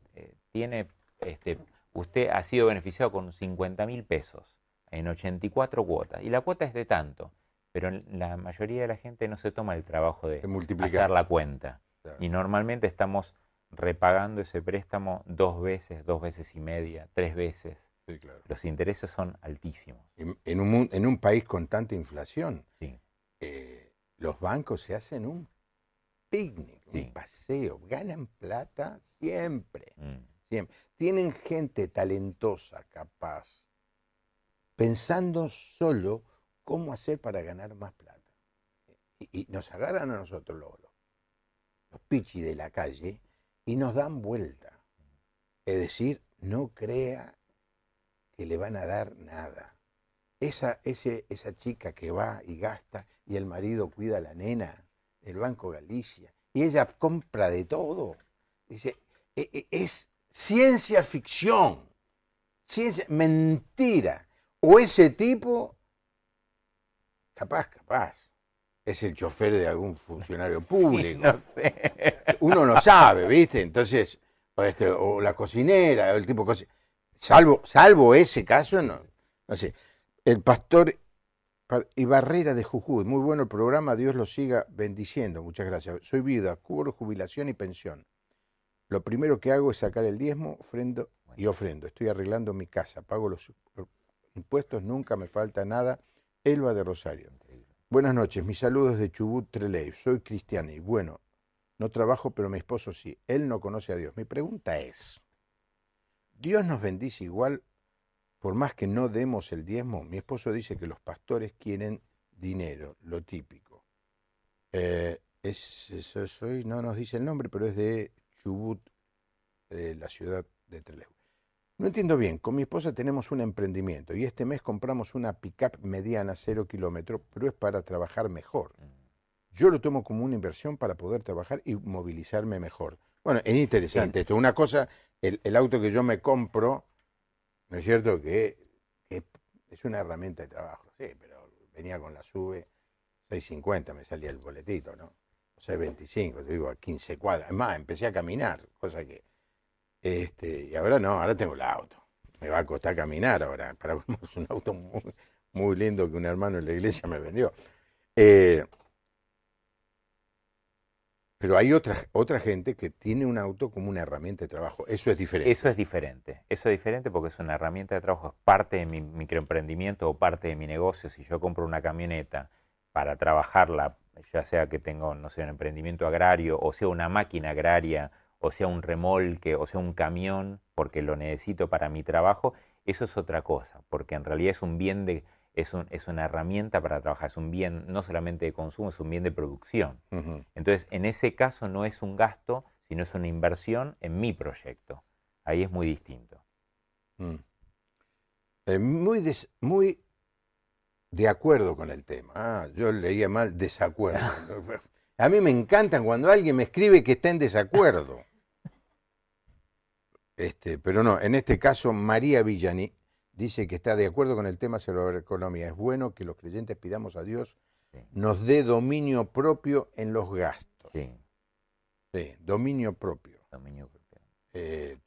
usted ha sido beneficiado con 50.000 pesos en 84 cuotas. Y la cuota es de tanto. Pero la mayoría de la gente no se toma el trabajo de hacer la cuenta. Claro. Y normalmente estamos repagando ese préstamo 2 veces, 2 veces y media, 3 veces. Sí, claro. Los intereses son altísimos. En un país con tanta inflación, sí. Los bancos se hacen un picnic, sí. Un paseo, ganan plata siempre, siempre. Tienen gente talentosa, capaz, pensando solo cómo hacer para ganar más plata. Y nos agarran a nosotros los pichis de la calle y nos dan vuelta. Es decir, no crea que le van a dar nada. Esa chica que va y gasta y el marido cuida a la nena del Banco Galicia y ella compra de todo. Dice, es ciencia ficción, mentira. O ese tipo, capaz, es el chofer de algún funcionario público. Sí, no sé. Uno no sabe, ¿viste? Entonces, o la cocinera, el tipo salvo ese caso, no sé. El pastor Ibarrera de Jujuy, muy bueno el programa, Dios lo siga bendiciendo, muchas gracias. Soy viuda, cubro jubilación y pensión. Lo primero que hago es sacar el diezmo, ofrendo. Estoy arreglando mi casa, pago los impuestos, nunca me falta nada, Elba de Rosario. Increíble. Buenas noches, mis saludos de Chubut, Trelew. Soy cristiana y bueno, no trabajo, pero mi esposo sí. Él no conoce a Dios. Mi pregunta es, ¿Dios nos bendice igual por más que no demos el diezmo? Mi esposo dice que los pastores quieren dinero, lo típico. No nos dice el nombre, pero es de Chubut, la ciudad de Trelew. No entiendo bien, con mi esposa tenemos un emprendimiento y este mes compramos una pick-up mediana 0 kilómetros, pero es para trabajar mejor. Yo lo tomo como una inversión para poder trabajar y movilizarme mejor. Bueno, es interesante esto. Una cosa, el auto que yo me compro, ¿no es cierto? Que es una herramienta de trabajo, sí, pero venía con la SUBE, 6.50 me salía el boletito, ¿no? O 6.25, te digo, a 15 cuadras. Es más, empecé a caminar, cosa que... y ahora no, ahora tengo el auto. Me va a costar caminar ahora. Para es un auto muy, muy lindo que un hermano en la iglesia me vendió. Pero hay otra gente que tiene un auto como una herramienta de trabajo. Eso es diferente. Eso es diferente. Eso es diferente porque es una herramienta de trabajo, es parte de mi microemprendimiento o parte de mi negocio. Si yo compro una camioneta para trabajarla, ya sea que tengo, no sé, un emprendimiento agrario, o sea una máquina agraria, o sea un remolque, o sea un camión, porque lo necesito para mi trabajo, eso es otra cosa, porque en realidad es un bien de... Es una herramienta para trabajar, es un bien no solamente de consumo, es un bien de producción. Entonces, en ese caso no es un gasto, sino es una inversión en mi proyecto. Ahí es muy distinto. Muy de acuerdo con el tema. Yo leía mal desacuerdo. A mí me encantan cuando alguien me escribe que está en desacuerdo. Pero no, en este caso María Villani dice que está de acuerdo con el tema sobre la economía. Es bueno que los creyentes pidamos a Dios nos dé dominio propio en los gastos. Sí, dominio propio. Dominio propio.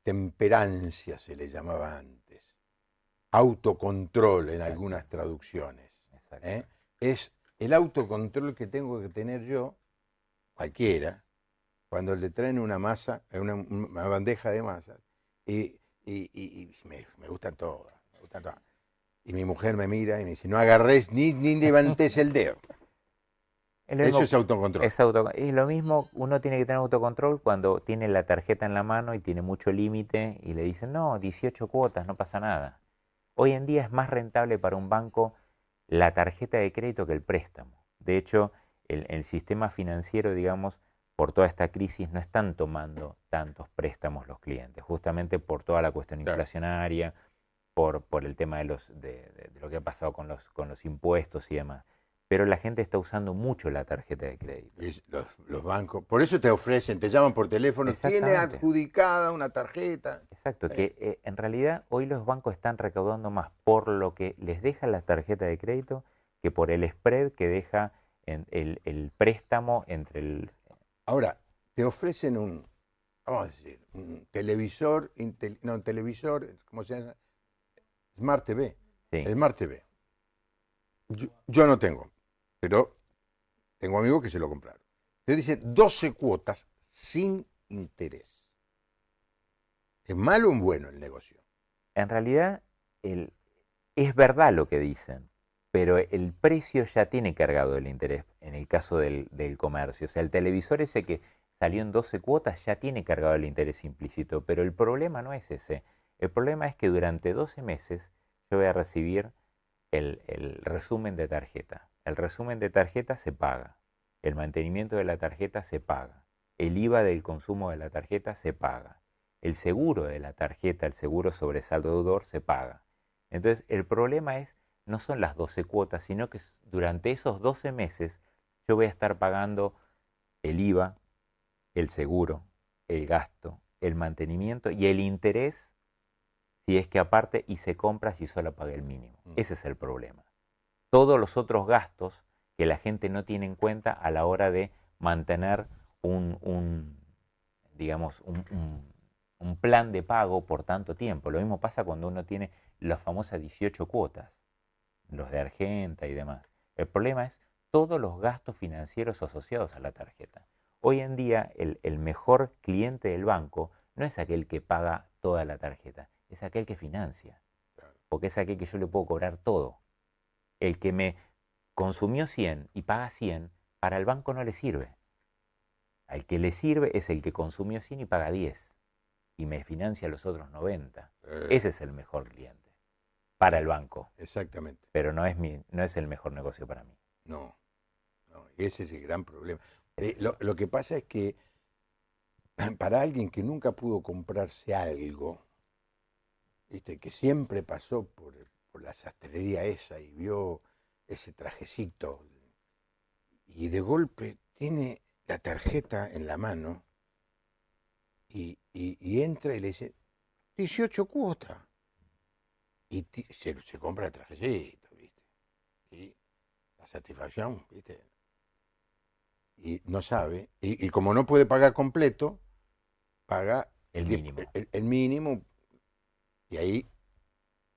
Temperancia se le llamaba antes. Autocontrol en algunas traducciones. Es el autocontrol que tengo que tener yo, cualquiera, cuando le traen una masa, una bandeja de masa, y me gustan todas. Y mi mujer me mira y me dice, no agarres ni levantes el dedo. Eso es autocontrol. Y lo mismo, uno tiene que tener autocontrol cuando tiene la tarjeta en la mano y tiene mucho límite y le dicen, no, 18 cuotas, no pasa nada. Hoy en día es más rentable para un banco la tarjeta de crédito que el préstamo. De hecho, el sistema financiero, digamos, por toda esta crisis no están tomando tantos préstamos los clientes, justamente por toda la cuestión inflacionaria, por el tema de lo que ha pasado con los impuestos y demás. Pero la gente está usando mucho la tarjeta de crédito. Y los bancos, por eso te ofrecen, te llaman por teléfono, tiene adjudicada una tarjeta. Exacto, que en realidad hoy los bancos están recaudando más por lo que les deja la tarjeta de crédito que por el spread que deja el préstamo entre el... Ahora, te ofrecen vamos a decir, un televisor, ¿cómo se llama? Smart TV. Sí. Smart TV. Yo no tengo, pero tengo amigos que se lo compraron. Te dicen 12 cuotas sin interés. ¿Es malo o bueno el negocio? En realidad, es verdad lo que dicen, pero el precio ya tiene cargado el interés en el caso del comercio. O sea, el televisor ese que salió en 12 cuotas ya tiene cargado el interés implícito, pero el problema no es ese. El problema es que durante 12 meses yo voy a recibir el resumen de tarjeta. El resumen de tarjeta se paga. El mantenimiento de la tarjeta se paga. El IVA del consumo de la tarjeta se paga. El seguro de la tarjeta, el seguro sobre saldo deudor, se paga. Entonces, el problema no son las 12 cuotas, sino que durante esos 12 meses yo voy a estar pagando el IVA, el seguro, el gasto, el mantenimiento y el interés si es que aparte hice compras y solo pagué el mínimo. Ese es el problema. Todos los otros gastos que la gente no tiene en cuenta a la hora de mantener un plan de pago por tanto tiempo. Lo mismo pasa cuando uno tiene las famosas 18 cuotas, los de Argenta y demás. El problema es todos los gastos financieros asociados a la tarjeta. Hoy en día el mejor cliente del banco no es aquel que paga toda la tarjeta, es aquel que financia, porque es aquel que yo le puedo cobrar todo. El que me consumió 100 y paga 100, para el banco no le sirve. Al que le sirve es el que consumió 100 y paga 10 y me financia los otros 90. Ese es el mejor cliente para el banco. Exactamente. Pero no es el mejor negocio para mí. No, ese es el gran problema. Lo que pasa es que para alguien que nunca pudo comprarse algo, ¿viste? Que siempre pasó por la sastrería esa y vio ese trajecito y de golpe tiene la tarjeta en la mano y entra y le dice 18 cuotas y se compra el trajecito, ¿viste? Y la satisfacción, ¿viste? Y no sabe, y como no puede pagar completo, paga el mínimo. El mínimo, y ahí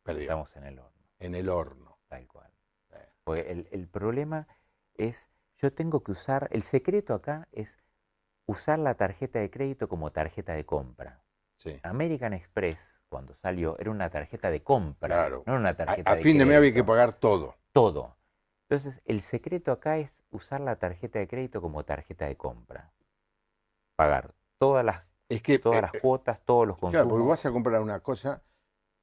perdió. Estamos en el horno. En el horno. Tal cual. Porque el problema es, yo tengo que usar, el secreto acá es usar la tarjeta de crédito como tarjeta de compra. Sí. American Express, cuando salió, era una tarjeta de compra, claro. no una tarjeta de A fin de mes había que pagar todo. Todo. Entonces, el secreto acá es usar la tarjeta de crédito como tarjeta de compra. Pagar todas las cuotas, todos los consumos. Claro, porque vas a comprar una cosa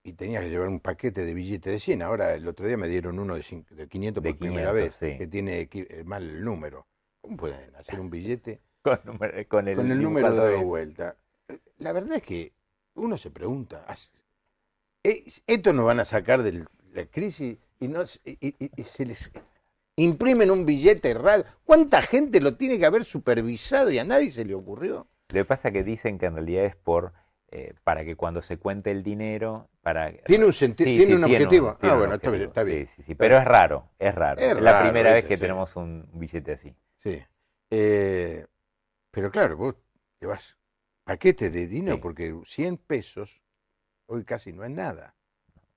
y tenías que llevar un paquete de billetes de 100. Ahora, el otro día me dieron uno de 500 por primera vez, sí. que tiene mal el número. ¿Cómo pueden hacer un billete con el número de vuelta? La verdad es que uno se pregunta, ¿esto nos van a sacar de la crisis y se les imprimen un billete errado? ¿Cuánta gente lo tiene que haber supervisado y a nadie se le ocurrió? Lo que pasa es que dicen que en realidad es para que cuando se cuente el dinero... ¿Tiene un sentido? ¿Tiene un objetivo? Bueno, está bien. Sí. Pero es raro. Es la primera vez que tenemos un billete así. Sí. Pero claro, vos llevas paquete de dinero porque 100 pesos hoy casi no es nada.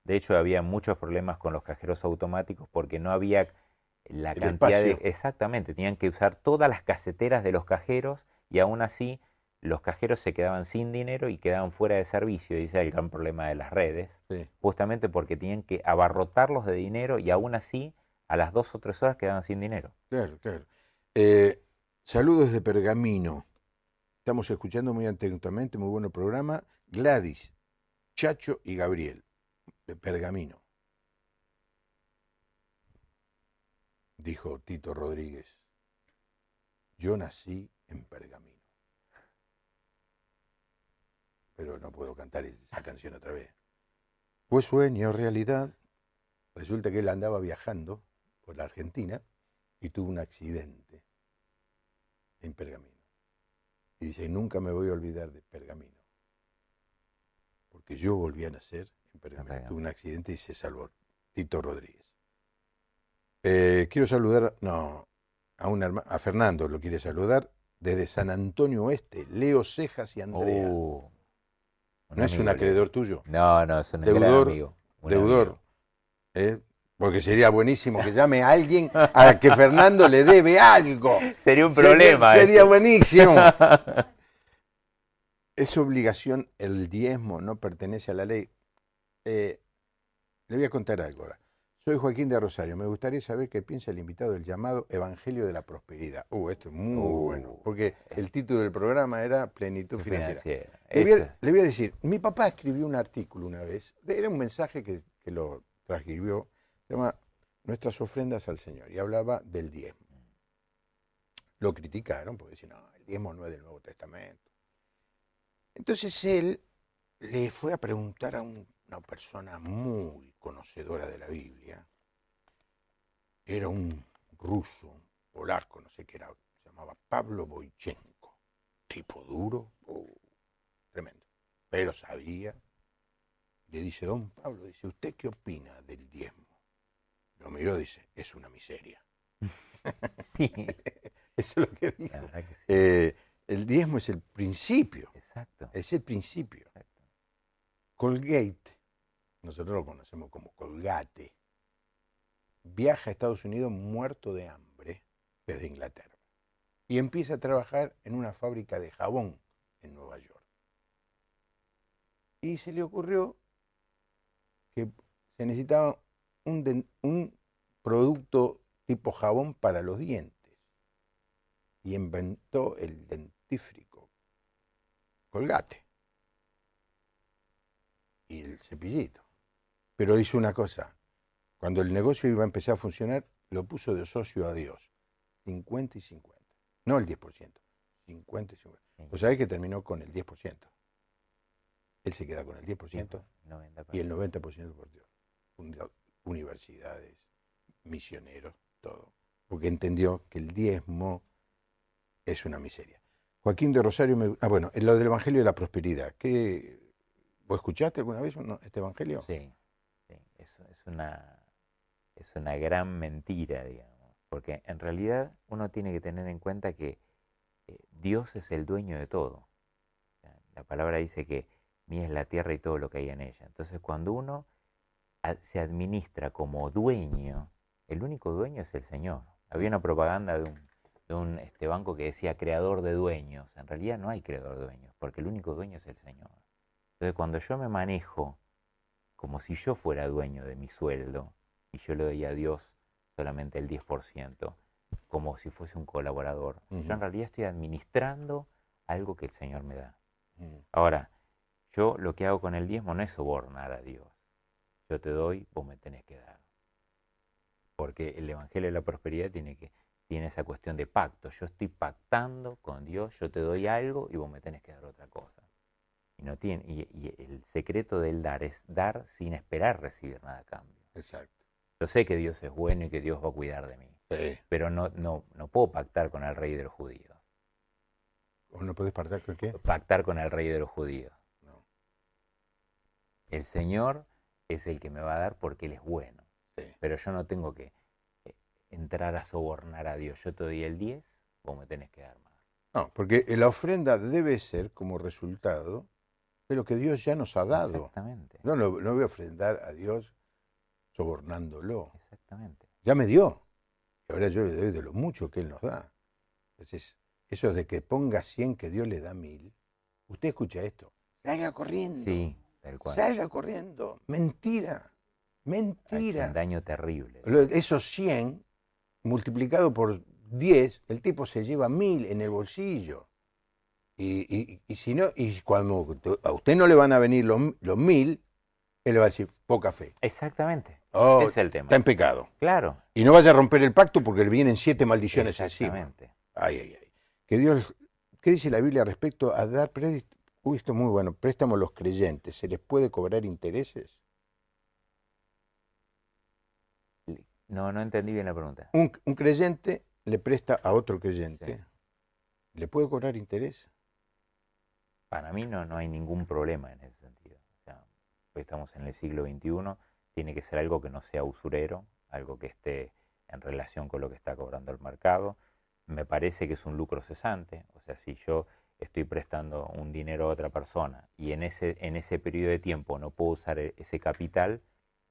De hecho, había muchos problemas con los cajeros automáticos porque no había la El cantidad espacio. Exactamente, tenían que usar todas las caseteras de los cajeros y aún así los cajeros se quedaban sin dinero y quedaban fuera de servicio. Y ese es el gran problema de las redes. Sí. Justamente porque tenían que abarrotarlos de dinero y aún así a las 2 o 3 horas quedaban sin dinero. Claro. Saludos de Pergamino. Estamos escuchando muy atentamente, muy bueno programa. Gladys, Chacho y Gabriel, de Pergamino. Dijo Tito Rodríguez, yo nací en Pergamino. Pero no puedo cantar esa canción otra vez. Fue sueño, realidad. Resulta que él andaba viajando por la Argentina y tuvo un accidente en Pergamino. Y dice, nunca me voy a olvidar de Pergamino. Porque yo volví a nacer en Pergamino. Tuve un accidente y se salvó. Tito Rodríguez. Quiero saludar, a Fernando lo quiere saludar, desde San Antonio Oeste, Leo Cejas y Andrea. ¿No es un acreedor tuyo? No, es un gran amigo. Deudor. Porque sería buenísimo que llame a alguien a que Fernando le debe algo. Sería un problema. Sería buenísimo. Es obligación el diezmo, no pertenece a la ley. Le voy a contar algo ahora. Soy Joaquín de Rosario. Me gustaría saber qué piensa el invitado del llamado Evangelio de la Prosperidad. Esto es muy bueno, porque el título del programa era Plenitud Financiera. Le voy a decir, mi papá escribió un artículo una vez, era un mensaje que lo transcribió, se llama Nuestras ofrendas al Señor, y hablaba del diezmo. Lo criticaron porque decían, no, el diezmo no es del Nuevo Testamento. Entonces él le fue a preguntar a una persona muy conocedora de la Biblia, era un ruso, polaco, no sé qué era, se llamaba Pablo Boichenko, tipo duro, tremendo, pero sabía. Le dice, don Pablo, dice, ¿usted qué opina del diezmo? Lo miró y dice, es una miseria. Sí. Eso es lo que dijo. Sí. El diezmo es el principio. Exacto. Es el principio. Exacto. Colgate, nosotros lo conocemos como Colgate, viaja a Estados Unidos muerto de hambre desde Inglaterra y empieza a trabajar en una fábrica de jabón en Nueva York. Y se le ocurrió que se necesitaba un producto tipo jabón para los dientes. Y inventó el dentífrico, Colgate, y el cepillito. Pero hizo una cosa, cuando el negocio iba a empezar a funcionar, lo puso de socio a Dios, 50 y 50. No el 10%, 50 y 50. ¿Vos sabés que terminó con el 10%? Él se queda con el 10% y el 90% por Dios. Universidades, misioneros, todo. Porque entendió que el diezmo es una miseria. Joaquín de Rosario, bueno, lo del Evangelio de la Prosperidad. ¿Vos escuchaste alguna vez este Evangelio? Sí, sí. Es una gran mentira, digamos. Porque en realidad uno tiene que tener en cuenta que Dios es el dueño de todo. La palabra dice que mía es la tierra y todo lo que hay en ella. Entonces, cuando uno se administra como dueño, el único dueño es el Señor. Había una propaganda de un banco que decía creador de dueños. En realidad no hay creador de dueños, porque el único dueño es el Señor. Entonces, cuando yo me manejo como si yo fuera dueño de mi sueldo y yo le doy a Dios solamente el 10%, como si fuese un colaborador, yo en realidad estoy administrando algo que el Señor me da. Ahora, yo lo que hago con el diezmo no es sobornar a Dios. Yo te doy, vos me tenés que dar. Porque el Evangelio de la Prosperidad tiene esa cuestión de pacto. Yo estoy pactando con Dios, yo te doy algo y vos me tenés que dar otra cosa. Y el secreto del dar es dar sin esperar recibir nada a cambio. Exacto. Yo sé que Dios es bueno y que Dios va a cuidar de mí. Sí. Pero no puedo pactar con el rey de los judíos. ¿O no podés pactar con qué? Pactar con el rey de los judíos. No. El Señor es el que me va a dar porque Él es bueno. Sí. Pero yo no tengo que entrar a sobornar a Dios. Yo te doy el 10, vos me tenés que dar más. No, porque la ofrenda debe ser como resultado de lo que Dios ya nos ha dado. Exactamente. No voy a ofrendar a Dios sobornándolo. Exactamente. Ya me dio. Y ahora yo le doy de lo mucho que Él nos da. Entonces, eso de que ponga 100 que Dios le da 1000, usted escucha esto, salga corriendo. Sí, tal cual. Salga corriendo. Mentira. Mentira. Ha hecho un daño terrible. Esos 100 multiplicado por 10, el tipo se lleva 1000 en el bolsillo. Y si no, y cuando a usted no le van a venir los 1000, él le va a decir poca fe. Exactamente. Oh, Ese es el tema. Está en pecado. Claro. Y no vaya a romper el pacto porque le vienen 7 maldiciones encima. Exactamente. Ay, ay, ay. Que Dios, ¿qué dice la Biblia respecto a dar préstamos? Uy, esto es muy bueno. Préstamos a los creyentes. ¿Se les puede cobrar intereses? No entendí bien la pregunta. Un creyente le presta a otro creyente. Sí. ¿Le puede cobrar interés? Para mí no hay ningún problema en ese sentido. O sea, hoy estamos en el siglo XXI, tiene que ser algo que no sea usurero, algo que esté en relación con lo que está cobrando el mercado. Me parece que es un lucro cesante. O sea, si yo estoy prestando un dinero a otra persona y en ese periodo de tiempo no puedo usar ese capital,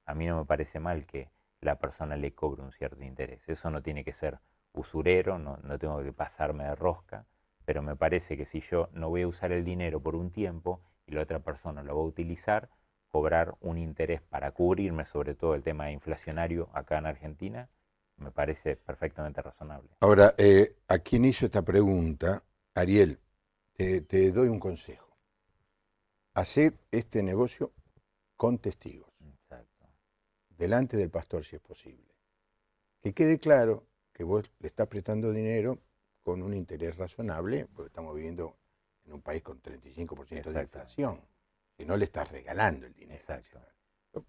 a mí no me parece mal que la persona le cobre un cierto interés. Eso no tiene que ser usurero, no tengo que pasarme de rosca, pero me parece que si yo no voy a usar el dinero por un tiempo y la otra persona lo va a utilizar, cobrar un interés para cubrirme sobre todo el tema inflacionario acá en Argentina, me parece perfectamente razonable. Ahora, a quien hizo esta pregunta, Ariel, te doy un consejo. Haced este negocio con testigos. Exacto. Delante del pastor, si es posible. Que quede claro que vos le estás prestando dinero con un interés razonable, porque estamos viviendo en un país con 35% de inflación. Si no le estás regalando el dinero. Exacto.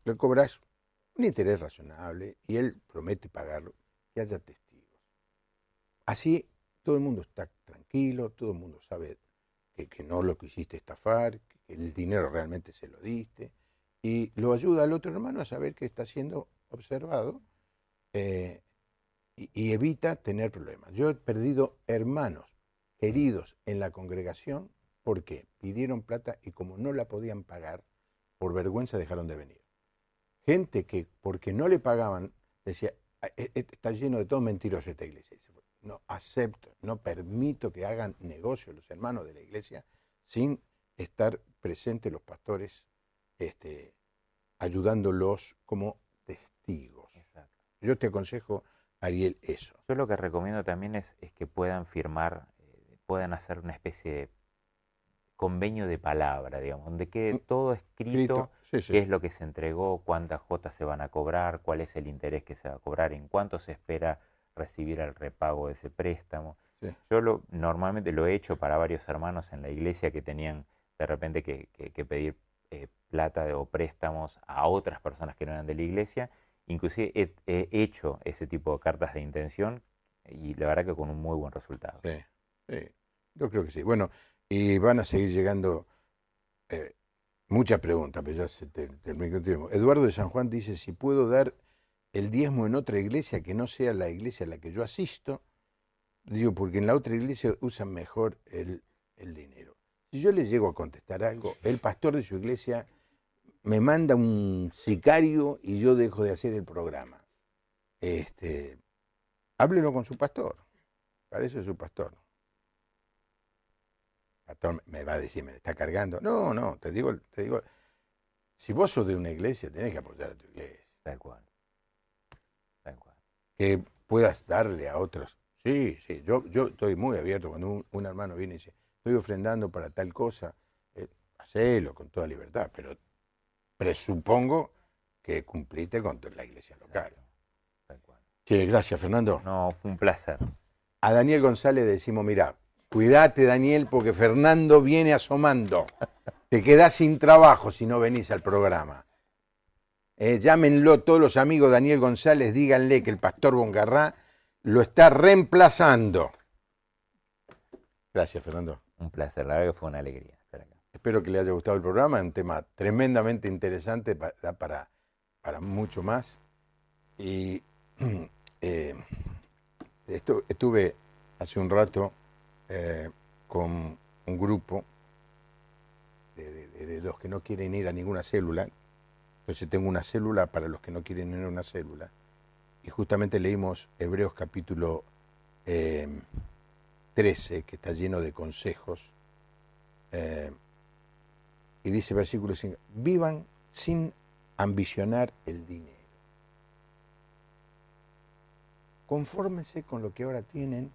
Le cobras un interés razonable y él promete pagarlo, que haya testigos. Así todo el mundo está tranquilo, todo el mundo sabe que no lo quisiste estafar, que el dinero realmente se lo diste, y lo ayuda al otro hermano a saber que está siendo observado y evita tener problemas. Yo he perdido hermanos queridos en la congregación porque pidieron plata y como no la podían pagar, por vergüenza dejaron de venir. Gente que porque no le pagaban decía, está lleno de todo mentiroso esta iglesia. No acepto, no permito que hagan negocio los hermanos de la iglesia sin estar presentes los pastores ayudándolos como testigos. Exacto. Yo te aconsejo, Ariel, eso. Yo lo que recomiendo también es que puedan firmar, puedan hacer una especie de convenio de palabra, digamos, donde quede todo escrito, Sí, sí. qué es lo que se entregó, cuántas cuotas se van a cobrar, cuál es el interés que se va a cobrar, en cuánto se espera recibir el repago de ese préstamo. Sí. Yo normalmente lo he hecho para varios hermanos en la iglesia que tenían de repente que pedir plata o préstamos a otras personas que no eran de la iglesia. Inclusive he hecho ese tipo de cartas de intención y la verdad que con un muy buen resultado. Sí, sí. Yo creo que sí. Bueno, y van a seguir llegando muchas preguntas, pero ya se terminó el tiempo. Eduardo de San Juan dice, si puedo dar el diezmo en otra iglesia que no sea la iglesia a la que yo asisto, digo, porque en la otra iglesia usan mejor el dinero. Si yo le llego a contestar algo, el pastor de su iglesia me manda un sicario y yo dejo de hacer el programa. Háblelo con su pastor. Para eso es su pastor. El pastor me va a decir, me está cargando. No, te digo, si vos sos de una iglesia, tenés que apoyar a tu iglesia. Tal cual. Tal cual. Que puedas darle a otros. Sí, yo estoy muy abierto cuando un hermano viene y dice, estoy ofrendando para tal cosa, hacelo con toda libertad, pero presupongo que cumpliste con la iglesia local. Tal cual. Sí, gracias, Fernando. No, fue un placer. A Daniel González decimos, mira, cuídate, Daniel, porque Fernando viene asomando. Te quedás sin trabajo si no venís al programa. Llámenlo todos los amigos Daniel González, díganle que el pastor Bongarrá lo está reemplazando. Gracias, Fernando. Un placer, la verdad que fue una alegría estar acá. Espero que le haya gustado el programa, un tema tremendamente interesante, da para mucho más. Y estuve hace un rato con un grupo de los que no quieren ir a ninguna célula. Entonces tengo una célula para los que no quieren ir a una célula. Y justamente leímos Hebreos capítulo 13, que está lleno de consejos. Y dice versículo 5, vivan sin ambicionar el dinero. Confórmense con lo que ahora tienen,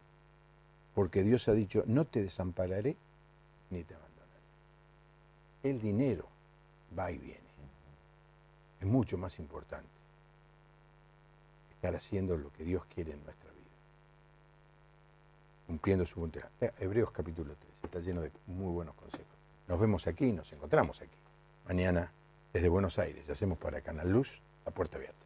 porque Dios ha dicho, no te desampararé ni te abandonaré. El dinero va y viene. Es mucho más importante estar haciendo lo que Dios quiere en nuestra vida, cumpliendo su voluntad. Hebreos capítulo 13, está lleno de muy buenos consejos. Nos vemos aquí, nos encontramos aquí. Mañana, desde Buenos Aires, hacemos para Canal Luz, La Puerta Abierta.